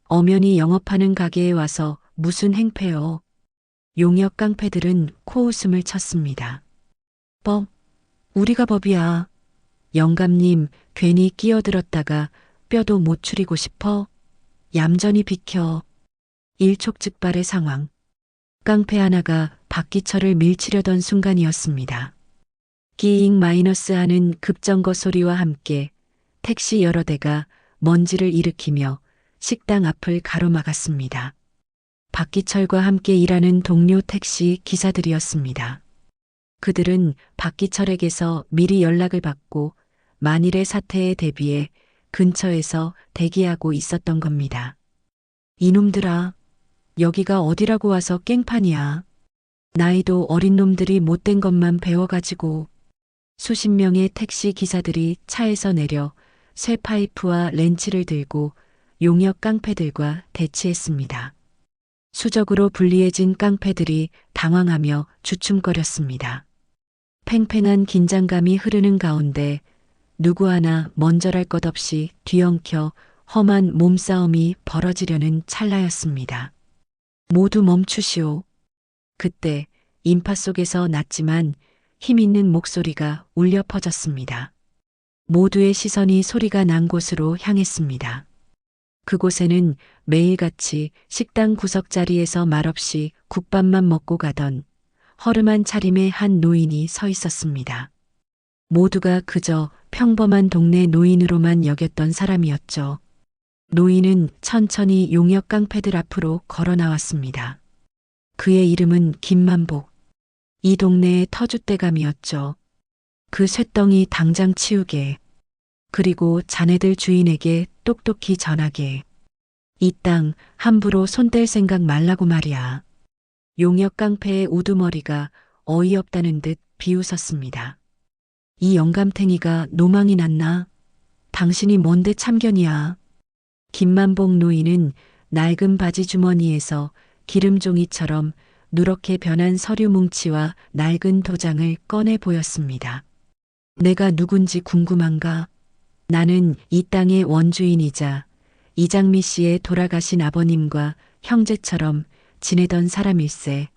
엄연히 영업하는 가게에 와서 무슨 행패요. 용역 깡패들은 코웃음을 쳤습니다. 법? 우리가 법이야. 영감님 괜히 끼어들었다가 뼈도 못 추리고 싶어? 얌전히 비켜. 일촉즉발의 상황. 깡패 하나가 박기철을 밀치려던 순간이었습니다. 끼잉 마이너스 하는 급정거 소리와 함께 택시 여러 대가 먼지를 일으키며 식당 앞을 가로막았습니다. 박기철과 함께 일하는 동료 택시 기사들이었습니다. 그들은 박기철에게서 미리 연락을 받고 만일의 사태에 대비해 근처에서 대기하고 있었던 겁니다. 이놈들아, 여기가 어디라고 와서 깽판이야. 나이도 어린 놈들이 못된 것만 배워가지고. 수십 명의 택시 기사들이 차에서 내려 쇠파이프와 렌치를 들고 용역 깡패들과 대치했습니다. 수적으로 불리해진 깡패들이 당황하며 주춤거렸습니다. 팽팽한 긴장감이 흐르는 가운데 누구 하나 먼저랄 것 없이 뒤엉켜 험한 몸싸움이 벌어지려는 찰나였습니다. 모두 멈추시오. 그때 인파 속에서 낮지만 힘있는 목소리가 울려 퍼졌습니다. 모두의 시선이 소리가 난 곳으로 향했습니다. 그곳에는 매일같이 식당 구석자리에서 말없이 국밥만 먹고 가던 허름한 차림의 한 노인이 서 있었습니다. 모두가 그저 평범한 동네 노인으로만 여겼던 사람이었죠. 노인은 천천히 용역 깡패들 앞으로 걸어 나왔습니다. 그의 이름은 김만복. 이 동네의 터줏대감이었죠. 그 쇳덩이 당장 치우게. 그리고 자네들 주인에게 똑똑히 전하게. 이 땅 함부로 손댈 생각 말라고 말이야. 용역 깡패의 우두머리가 어이없다는 듯 비웃었습니다. 이 영감탱이가 노망이 났나? 당신이 뭔데 참견이야. 김만복 노인은 낡은 바지 주머니에서 기름종이처럼 누렇게 변한 서류 뭉치와 낡은 도장을 꺼내 보였습니다. 내가 누군지 궁금한가? 나는 이 땅의 원주인이자 이장미 씨의 돌아가신 아버님과 형제처럼 지내던 사람일세.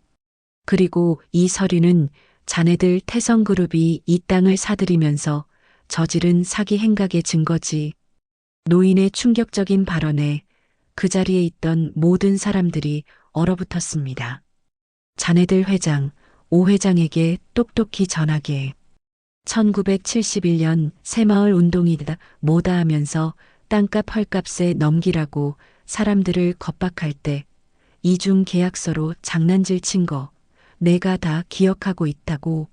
그리고 이 서류는 자네들 태성그룹이 이 땅을 사들이면서 저지른 사기 행각의 증거지. 노인의 충격적인 발언에 그 자리에 있던 모든 사람들이 얼어붙었습니다. 자네들 회장, 오 회장에게 똑똑히 전하게. 1971년 새마을 운동이다 뭐다 하면서 땅값 헐값에 넘기라고 사람들을 겁박할 때 이중 계약서로 장난질 친 거 내가 다 기억하고 있다고.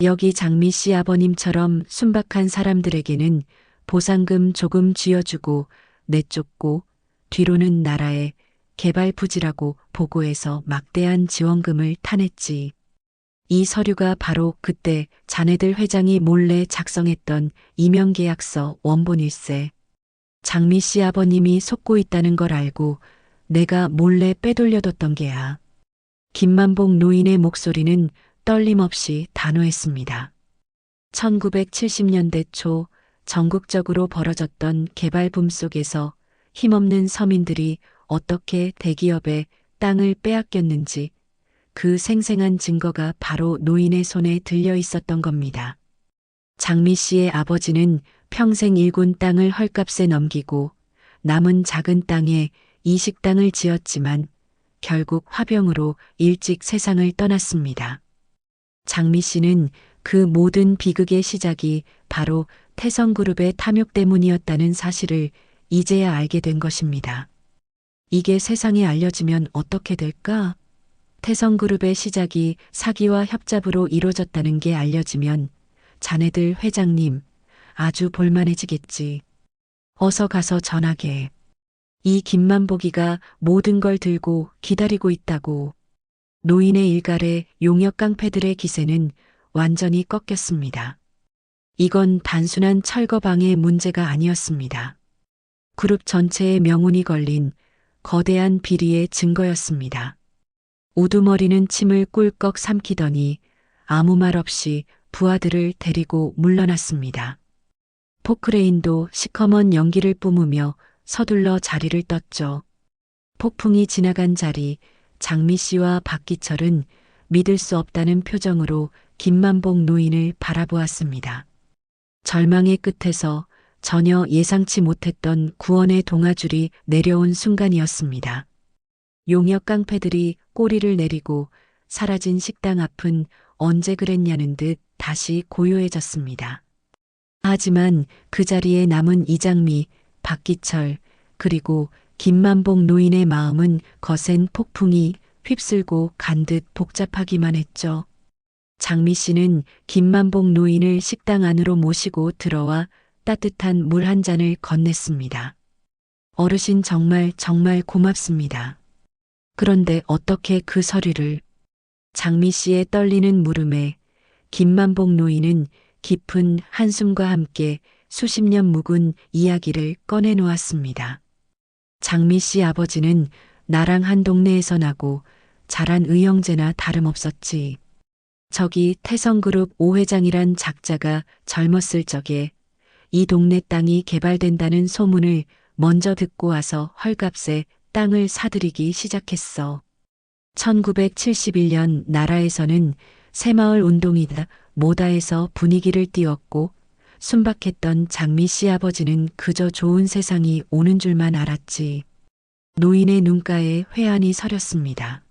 여기 장미 씨 아버님처럼 순박한 사람들에게는 보상금 조금 쥐어주고 내쫓고 뒤로는 나라의 개발 부지라고 보고해서 막대한 지원금을 타냈지. 이 서류가 바로 그때 자네들 회장이 몰래 작성했던 임명계약서 원본일세. 장미 씨 아버님이 속고 있다는 걸 알고 내가 몰래 빼돌려뒀던 게야. 김만복 노인의 목소리는 떨림없이 단호했습니다. 1970년대 초 전국적으로 벌어졌던 개발붐 속에서 힘없는 서민들이 어떻게 대기업의 땅을 빼앗겼는지 그 생생한 증거가 바로 노인의 손에 들려 있었던 겁니다. 장미 씨의 아버지는 평생 일군 땅을 헐값에 넘기고 남은 작은 땅에 이식당을 지었지만 결국 화병으로 일찍 세상을 떠났습니다. 장미 씨는 그 모든 비극의 시작이 바로 태성그룹의 탐욕 때문이었다는 사실을 이제야 알게 된 것입니다. 이게 세상에 알려지면 어떻게 될까? 태성그룹의 시작이 사기와 협잡으로 이루어졌다는 게 알려지면 자네들 회장님 아주 볼만해지겠지. 어서 가서 전하게. 이 김만복이가 모든 걸 들고 기다리고 있다고. 노인의 일갈에 용역 깡패들의 기세는 완전히 꺾였습니다. 이건 단순한 철거방해 문제가 아니었습니다. 그룹 전체의 명운이 걸린 거대한 비리의 증거였습니다. 우두머리는 침을 꿀꺽 삼키더니 아무 말 없이 부하들을 데리고 물러났습니다. 포크레인도 시커먼 연기를 뿜으며 서둘러 자리를 떴죠. 폭풍이 지나간 자리 장미 씨와 박기철은 믿을 수 없다는 표정으로 김만복 노인을 바라보았습니다. 절망의 끝에서 전혀 예상치 못했던 구원의 동아줄이 내려온 순간이었습니다. 용역 깡패들이 꼬리를 내리고 사라진 식당 앞은 언제 그랬냐는 듯 다시 고요해졌습니다. 하지만 그 자리에 남은 이장미, 박기철, 그리고 김만복 노인의 마음은 거센 폭풍이 휩쓸고 간 듯 복잡하기만 했죠. 장미 씨는 김만복 노인을 식당 안으로 모시고 들어와 따뜻한 물 한 잔을 건넸습니다. 어르신 정말 고맙습니다. 그런데 어떻게 그 서류를? 장미 씨의 떨리는 물음에 김만복 노인은 깊은 한숨과 함께 수십 년 묵은 이야기를 꺼내놓았습니다. 장미 씨 아버지는 나랑 한 동네에서 나고 자란 의형제나 다름없었지. 저기 태성그룹 오 회장이란 작자가 젊었을 적에 이 동네 땅이 개발된다는 소문을 먼저 듣고 와서 헐값에 땅을 사들이기 시작했어. 1971년 나라에서는 새마을 운동이다 뭐다에서 분위기를 띄웠고 순박했던 장미 씨 아버지는 그저 좋은 세상이 오는 줄만 알았지. 노인의 눈가에 회한이 서렸습니다.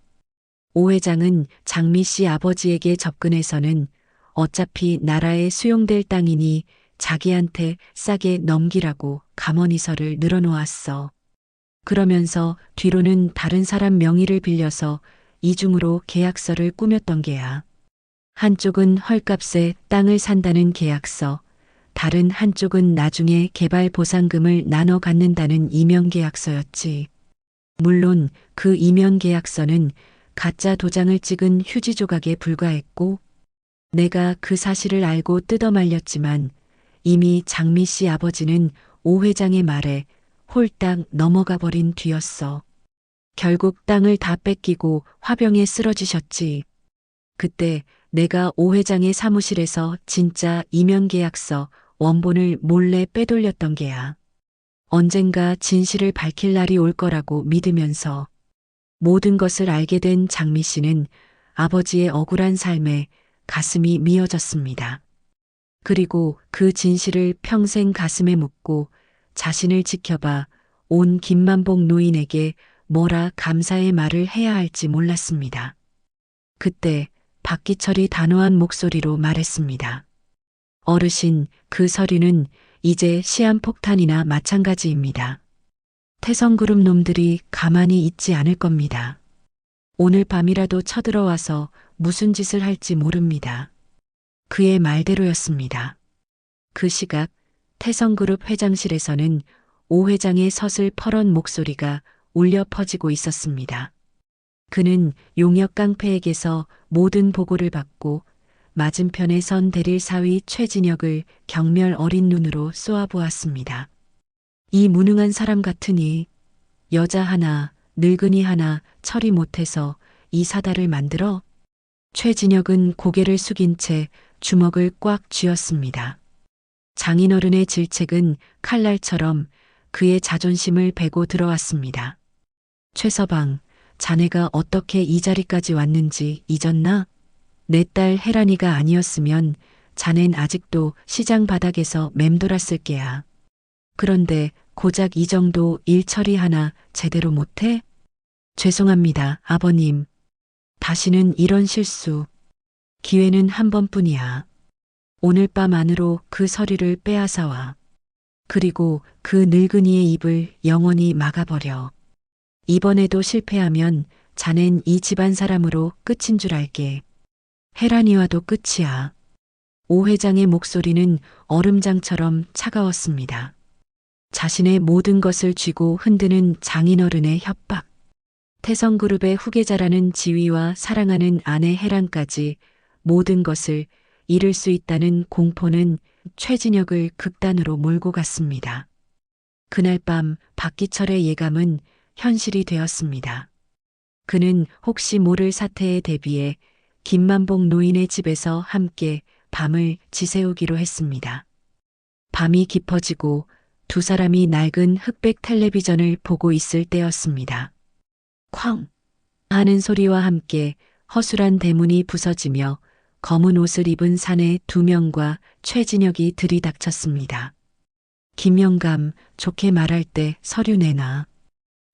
오 회장은 장미 씨 아버지에게 접근해서는 어차피 나라에 수용될 땅이니 자기한테 싸게 넘기라고 감언이서를 늘어놓았어. 그러면서 뒤로는 다른 사람 명의를 빌려서 이중으로 계약서를 꾸몄던 게야. 한쪽은 헐값에 땅을 산다는 계약서, 다른 한쪽은 나중에 개발 보상금을 나눠 갖는다는 이면계약서였지. 물론 그 이면계약서는 가짜 도장을 찍은 휴지 조각에 불과했고 내가 그 사실을 알고 뜯어말렸지만 이미 장미 씨 아버지는 오 회장의 말에 홀딱 넘어가 버린 뒤였어. 결국 땅을 다 뺏기고 화병에 쓰러지셨지. 그때 내가 오 회장의 사무실에서 진짜 이면계약서 원본을 몰래 빼돌렸던 게야. 언젠가 진실을 밝힐 날이 올 거라고 믿으면서. 모든 것을 알게 된 장미 씨는 아버지의 억울한 삶에 가슴이 미어졌습니다. 그리고 그 진실을 평생 가슴에 묻고 자신을 지켜봐 온 김만복 노인에게 뭐라 감사의 말을 해야 할지 몰랐습니다. 그때 박기철이 단호한 목소리로 말했습니다. 어르신, 그 서류는 이제 시한폭탄이나 마찬가지입니다. 태성그룹 놈들이 가만히 있지 않을 겁니다. 오늘 밤이라도 쳐들어와서 무슨 짓을 할지 모릅니다. 그의 말대로였습니다. 그 시각 태성그룹 회장실에서는 오 회장의 서슬 퍼런 목소리가 울려 퍼지고 있었습니다. 그는 용역 깡패에게서 모든 보고를 받고 맞은편에 선 대릴 사위 최진혁을 경멸 어린 눈으로 쏘아보았습니다. 이 무능한 사람 같으니 여자 하나, 늙은이 하나 처리 못해서 이 사달을 만들어? 최진혁은 고개를 숙인 채 주먹을 꽉 쥐었습니다. 장인어른의 질책은 칼날처럼 그의 자존심을 베고 들어왔습니다. 최서방, 자네가 어떻게 이 자리까지 왔는지 잊었나? 내 딸 혜란이가 아니었으면 자넨 아직도 시장 바닥에서 맴돌았을 게야. 그런데 고작 이 정도 일 처리 하나 제대로 못해? 죄송합니다, 아버님. 다시는 이런 실수. 기회는 한 번뿐이야. 오늘 밤 안으로 그 서류를 빼앗아 와. 그리고 그 늙은이의 입을 영원히 막아버려. 이번에도 실패하면 자넨 이 집안 사람으로 끝인 줄 알게. 혜란이와도 끝이야. 오 회장의 목소리는 얼음장처럼 차가웠습니다. 자신의 모든 것을 쥐고 흔드는 장인어른의 협박. 태성그룹의 후계자라는 지위와 사랑하는 아내 혜란까지 모든 것을 잃을 수 있다는 공포는 최진혁을 극단으로 몰고 갔습니다. 그날 밤 박기철의 예감은 현실이 되었습니다. 그는 혹시 모를 사태에 대비해 김만복 노인의 집에서 함께 밤을 지새우기로 했습니다. 밤이 깊어지고 두 사람이 낡은 흑백 텔레비전을 보고 있을 때였습니다. 쾅! 하는 소리와 함께 허술한 대문이 부서지며 검은 옷을 입은 사내 두 명과 최진혁이 들이닥쳤습니다. 김영감, 좋게 말할 때 서류 내놔.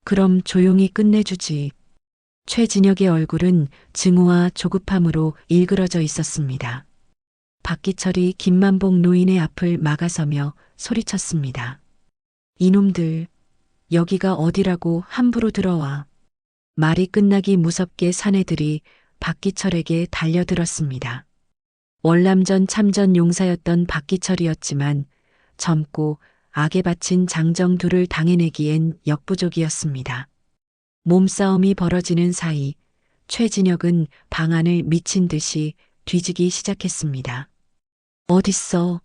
그럼 조용히 끝내주지. 최진혁의 얼굴은 증오와 조급함으로 일그러져 있었습니다. 박기철이 김만복 노인의 앞을 막아서며 소리쳤습니다. 이놈들, 여기가 어디라고 함부로 들어와. 말이 끝나기 무섭게 사내들이 박기철에게 달려들었습니다. 월남전 참전 용사였던 박기철이었지만 젊고 악에 바친 장정 둘을 당해내기엔 역부족이었습니다. 몸싸움이 벌어지는 사이 최진혁은 방안을 미친 듯이 뒤지기 시작했습니다. 어딨어?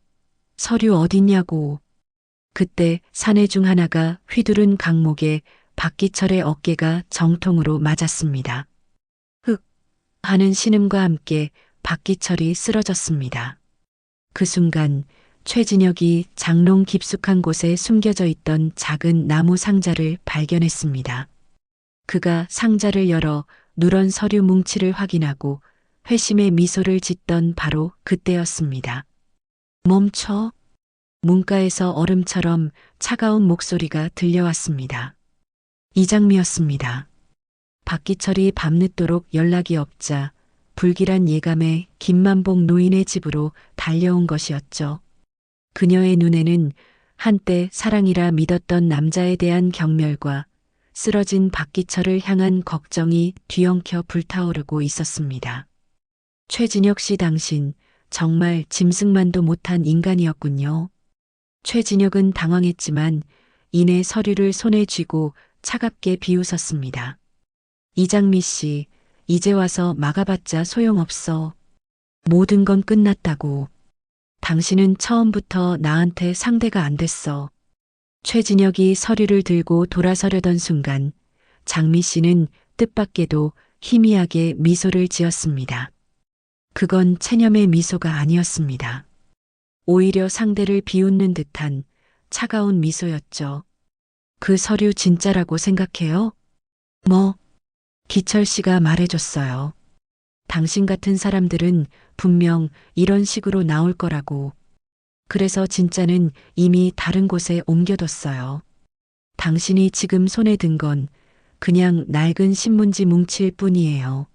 서류 어딨냐고. 그때 사내 중 하나가 휘두른 강목에 박기철의 어깨가 정통으로 맞았습니다. 흑! 하는 신음과 함께 박기철이 쓰러졌습니다. 그 순간 최진혁이 장롱 깊숙한 곳에 숨겨져 있던 작은 나무 상자를 발견했습니다. 그가 상자를 열어 누런 서류 뭉치를 확인하고 회심의 미소를 짓던 바로 그때였습니다. 멈춰. 문가에서 얼음처럼 차가운 목소리가 들려왔습니다. 이장미였습니다. 박기철이 밤늦도록 연락이 없자 불길한 예감에 김만복 노인의 집으로 달려온 것이었죠. 그녀의 눈에는 한때 사랑이라 믿었던 남자에 대한 경멸과 쓰러진 박기철을 향한 걱정이 뒤엉켜 불타오르고 있었습니다. 최진혁 씨, 당신 정말 짐승만도 못한 인간이었군요. 최진혁은 당황했지만 이내 서류를 손에 쥐고 차갑게 비웃었습니다. 이장미 씨, 이제 와서 막아봤자 소용없어. 모든 건 끝났다고. 당신은 처음부터 나한테 상대가 안 됐어. 최진혁이 서류를 들고 돌아서려던 순간 장미 씨는 뜻밖에도 희미하게 미소를 지었습니다. 그건 체념의 미소가 아니었습니다. 오히려 상대를 비웃는 듯한 차가운 미소였죠. 그 서류 진짜라고 생각해요? 뭐? 기철 씨가 말해줬어요. 당신 같은 사람들은 분명 이런 식으로 나올 거라고. 그래서 진짜는 이미 다른 곳에 옮겨뒀어요. 당신이 지금 손에 든 건 그냥 낡은 신문지 뭉칠 뿐이에요.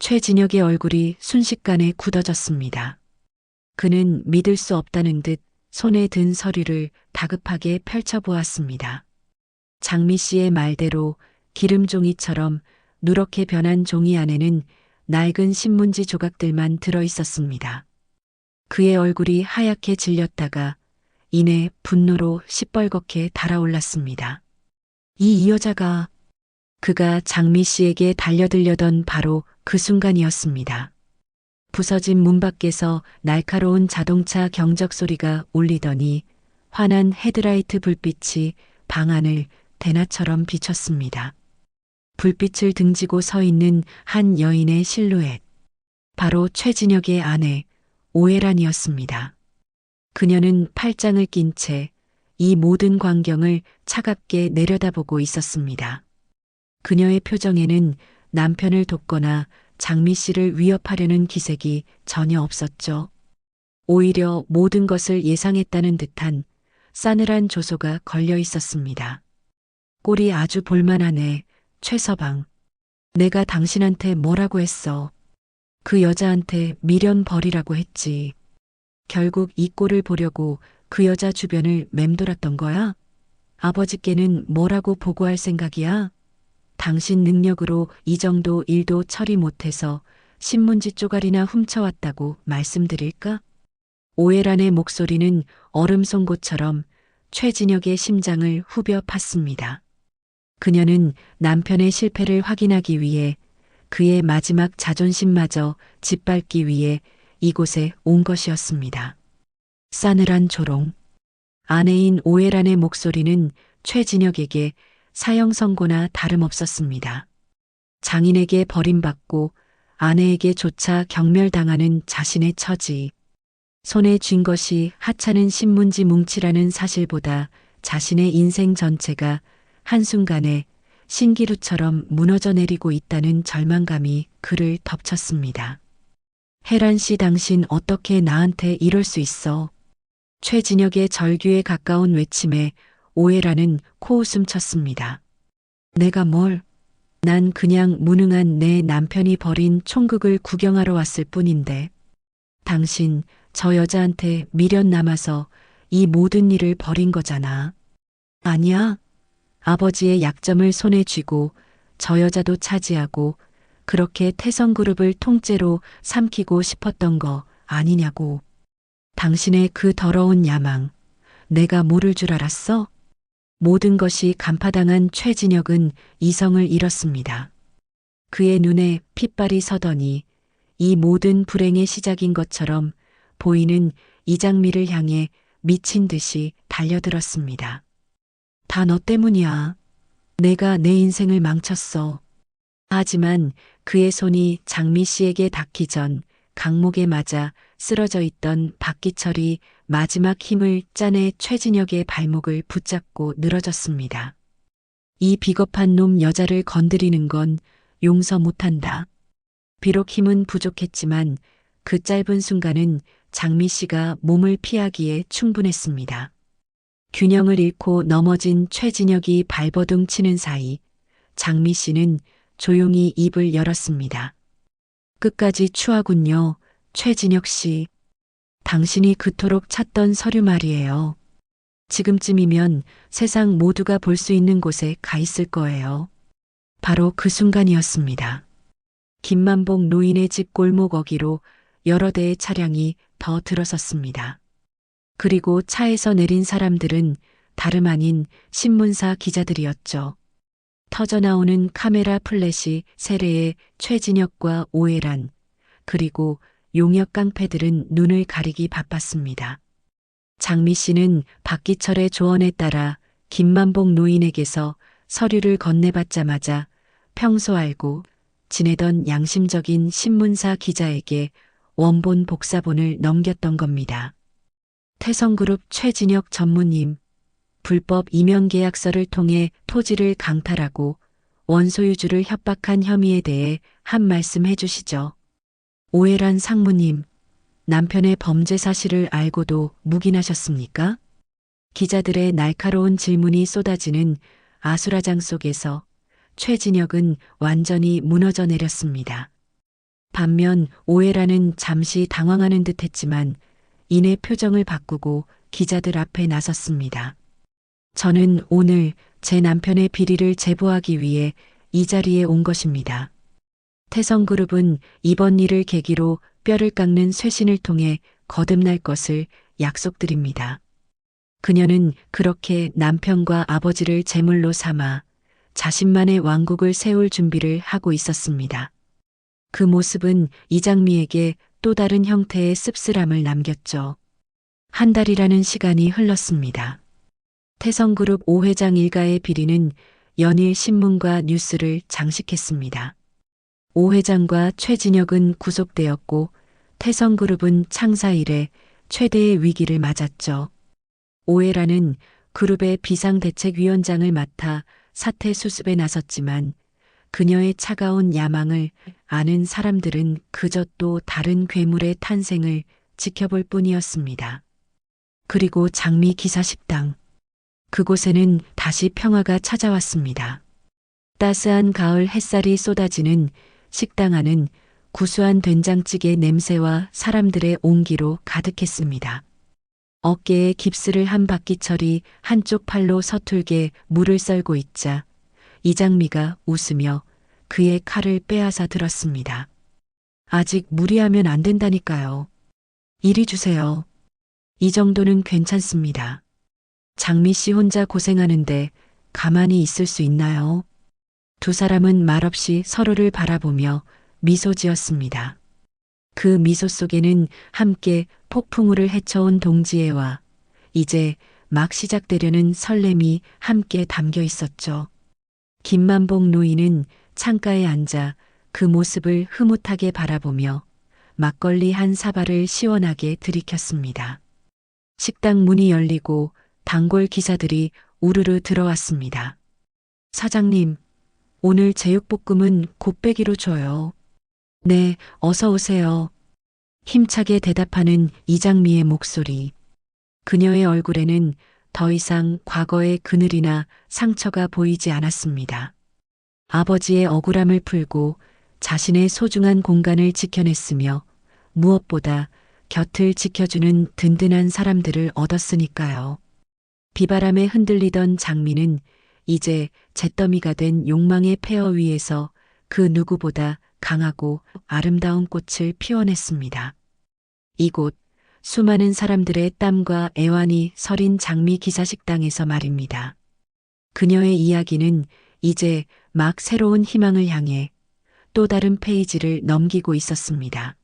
최진혁의 얼굴이 순식간에 굳어졌습니다. 그는 믿을 수 없다는 듯 손에 든 서류를 다급하게 펼쳐보았습니다. 장미 씨의 말대로 기름종이처럼 누렇게 변한 종이 안에는 낡은 신문지 조각들만 들어 있었습니다. 그의 얼굴이 하얗게 질렸다가 이내 분노로 시뻘겋게 달아올랐습니다. 이 여자가 그가 장미 씨에게 달려들려던 바로 그 순간이었습니다. 부서진 문 밖에서 날카로운 자동차 경적 소리가 울리더니 환한 헤드라이트 불빛이 방 안을 대낮처럼 비췄습니다. 불빛을 등지고 서 있는 한 여인의 실루엣. 바로 최진혁의 아내 오해란이었습니다. 그녀는 팔짱을 낀 채 이 모든 광경을 차갑게 내려다보고 있었습니다. 그녀의 표정에는 남편을 돕거나 장미 씨를 위협하려는 기색이 전혀 없었죠. 오히려 모든 것을 예상했다는 듯한 싸늘한 조소가 걸려 있었습니다. 꼴이 아주 볼만하네, 최서방. 내가 당신한테 뭐라고 했어? 그 여자한테 미련 버리라고 했지. 결국 이 꼴을 보려고 그 여자 주변을 맴돌았던 거야? 아버지께는 뭐라고 보고할 생각이야? 당신 능력으로 이 정도 일도 처리 못해서 신문지 쪼가리나 훔쳐왔다고 말씀드릴까? 오해란의 목소리는 얼음 송곳처럼 최진혁의 심장을 후벼 팠습니다. 그녀는 남편의 실패를 확인하기 위해 그의 마지막 자존심마저 짓밟기 위해 이곳에 온 것이었습니다. 싸늘한 조롱. 아내인 오해란의 목소리는 최진혁에게 사형 선고나 다름없었습니다. 장인에게 버림받고 아내에게조차 경멸당하는 자신의 처지. 손에 쥔 것이 하찮은 신문지 뭉치라는 사실보다 자신의 인생 전체가 한순간에 신기루처럼 무너져 내리고 있다는 절망감이 그를 덮쳤습니다. 혜란 씨, 당신 어떻게 나한테 이럴 수 있어? 최진혁의 절규에 가까운 외침에 오해란은 코웃음 쳤습니다. 내가 뭘? 난 그냥 무능한 내 남편이 벌인 총극을 구경하러 왔을 뿐인데. 당신 저 여자한테 미련 남아서 이 모든 일을 벌인 거잖아. 아니야. 아버지의 약점을 손에 쥐고 저 여자도 차지하고 그렇게 태성그룹을 통째로 삼키고 싶었던 거 아니냐고. 당신의 그 더러운 야망, 내가 모를 줄 알았어? 모든 것이 간파당한 최진혁은 이성을 잃었습니다. 그의 눈에 핏발이 서더니 이 모든 불행의 시작인 것처럼 보이는 이장미를 향해 미친 듯이 달려들었습니다. 다 너 때문이야. 내가 내 인생을 망쳤어. 하지만 그의 손이 장미 씨에게 닿기 전 강목에 맞아 쓰러져 있던 박기철이 마지막 힘을 짜내 최진혁의 발목을 붙잡고 늘어졌습니다. 이 비겁한 놈 여자를 건드리는 건 용서 못한다. 비록 힘은 부족했지만 그 짧은 순간은 장미 씨가 몸을 피하기에 충분했습니다. 균형을 잃고 넘어진 최진혁이 발버둥 치는 사이 장미 씨는 조용히 입을 열었습니다. 끝까지 추하군요, 최진혁 씨. 당신이 그토록 찾던 서류 말이에요. 지금쯤이면 세상 모두가 볼 수 있는 곳에 가 있을 거예요. 바로 그 순간이었습니다. 김만복 노인의 집 골목 어귀로 여러 대의 차량이 더 들어섰습니다. 그리고 차에서 내린 사람들은 다름 아닌 신문사 기자들이었죠. 터져나오는 카메라 플래시 세례에 최진혁과 오해란, 그리고 용역 깡패들은 눈을 가리기 바빴습니다. 장미 씨는 박기철의 조언에 따라 김만복 노인에게서 서류를 건네받자마자 평소 알고 지내던 양심적인 신문사 기자에게 원본 복사본을 넘겼던 겁니다. 태성그룹 최진혁 전무님, 불법 임용계약서를 통해 토지를 강탈하고 원소유주를 협박한 혐의에 대해 한 말씀 해주시죠. 오해란 상무님, 남편의 범죄 사실을 알고도 묵인하셨습니까? 기자들의 날카로운 질문이 쏟아지는 아수라장 속에서 최진혁은 완전히 무너져 내렸습니다. 반면 오해라는 잠시 당황하는 듯 했지만 이내 표정을 바꾸고 기자들 앞에 나섰습니다. 저는 오늘 제 남편의 비리를 제보하기 위해 이 자리에 온 것입니다. 태성그룹은 이번 일을 계기로 뼈를 깎는 쇄신을 통해 거듭날 것을 약속드립니다. 그녀는 그렇게 남편과 아버지를 제물로 삼아 자신만의 왕국을 세울 준비를 하고 있었습니다. 그 모습은 이장미에게 또 다른 형태의 씁쓸함을 남겼죠. 한 달이라는 시간이 흘렀습니다. 태성그룹 5회장 일가의 비리는 연일 신문과 뉴스를 장식했습니다. 5회장과 최진혁은 구속되었고 태성그룹은 창사 이래 최대의 위기를 맞았죠. 오해라는 그룹의 비상대책위원장을 맡아 사태 수습에 나섰지만 그녀의 차가운 야망을 아는 사람들은 그저 또 다른 괴물의 탄생을 지켜볼 뿐이었습니다. 그리고 장미 기사 식당. 그곳에는 다시 평화가 찾아왔습니다. 따스한 가을 햇살이 쏟아지는 식당 안은 구수한 된장찌개 냄새와 사람들의 온기로 가득했습니다. 어깨에 깁스를 한 박기철이 한쪽 팔로 서툴게 물을 썰고 있자 이장미가 웃으며 그의 칼을 빼앗아 들었습니다. 아직 무리하면 안 된다니까요. 이리 주세요. 이 정도는 괜찮습니다. 장미 씨 혼자 고생하는데 가만히 있을 수 있나요? 두 사람은 말없이 서로를 바라보며 미소 지었습니다. 그 미소 속에는 함께 폭풍우를 헤쳐온 동지애와 이제 막 시작되려는 설렘이 함께 담겨 있었죠. 김만복 노인은 창가에 앉아 그 모습을 흐뭇하게 바라보며 막걸리 한 사발을 시원하게 들이켰습니다. 식당 문이 열리고 단골 기사들이 우르르 들어왔습니다. 사장님, 오늘 제육볶음은 곱빼기로 줘요. 네, 어서 오세요. 힘차게 대답하는 이장미의 목소리. 그녀의 얼굴에는 더 이상 과거의 그늘이나 상처가 보이지 않았습니다. 아버지의 억울함을 풀고 자신의 소중한 공간을 지켜냈으며 무엇보다 곁을 지켜주는 든든한 사람들을 얻었으니까요. 비바람에 흔들리던 장미는 이제 잿더미가 된 욕망의 폐허 위에서 그 누구보다 강하고 아름다운 꽃을 피워냈습니다. 이곳 수많은 사람들의 땀과 애환이 서린 장미 기사식당에서 말입니다. 그녀의 이야기는 이제 막 새로운 희망을 향해 또 다른 페이지를 넘기고 있었습니다.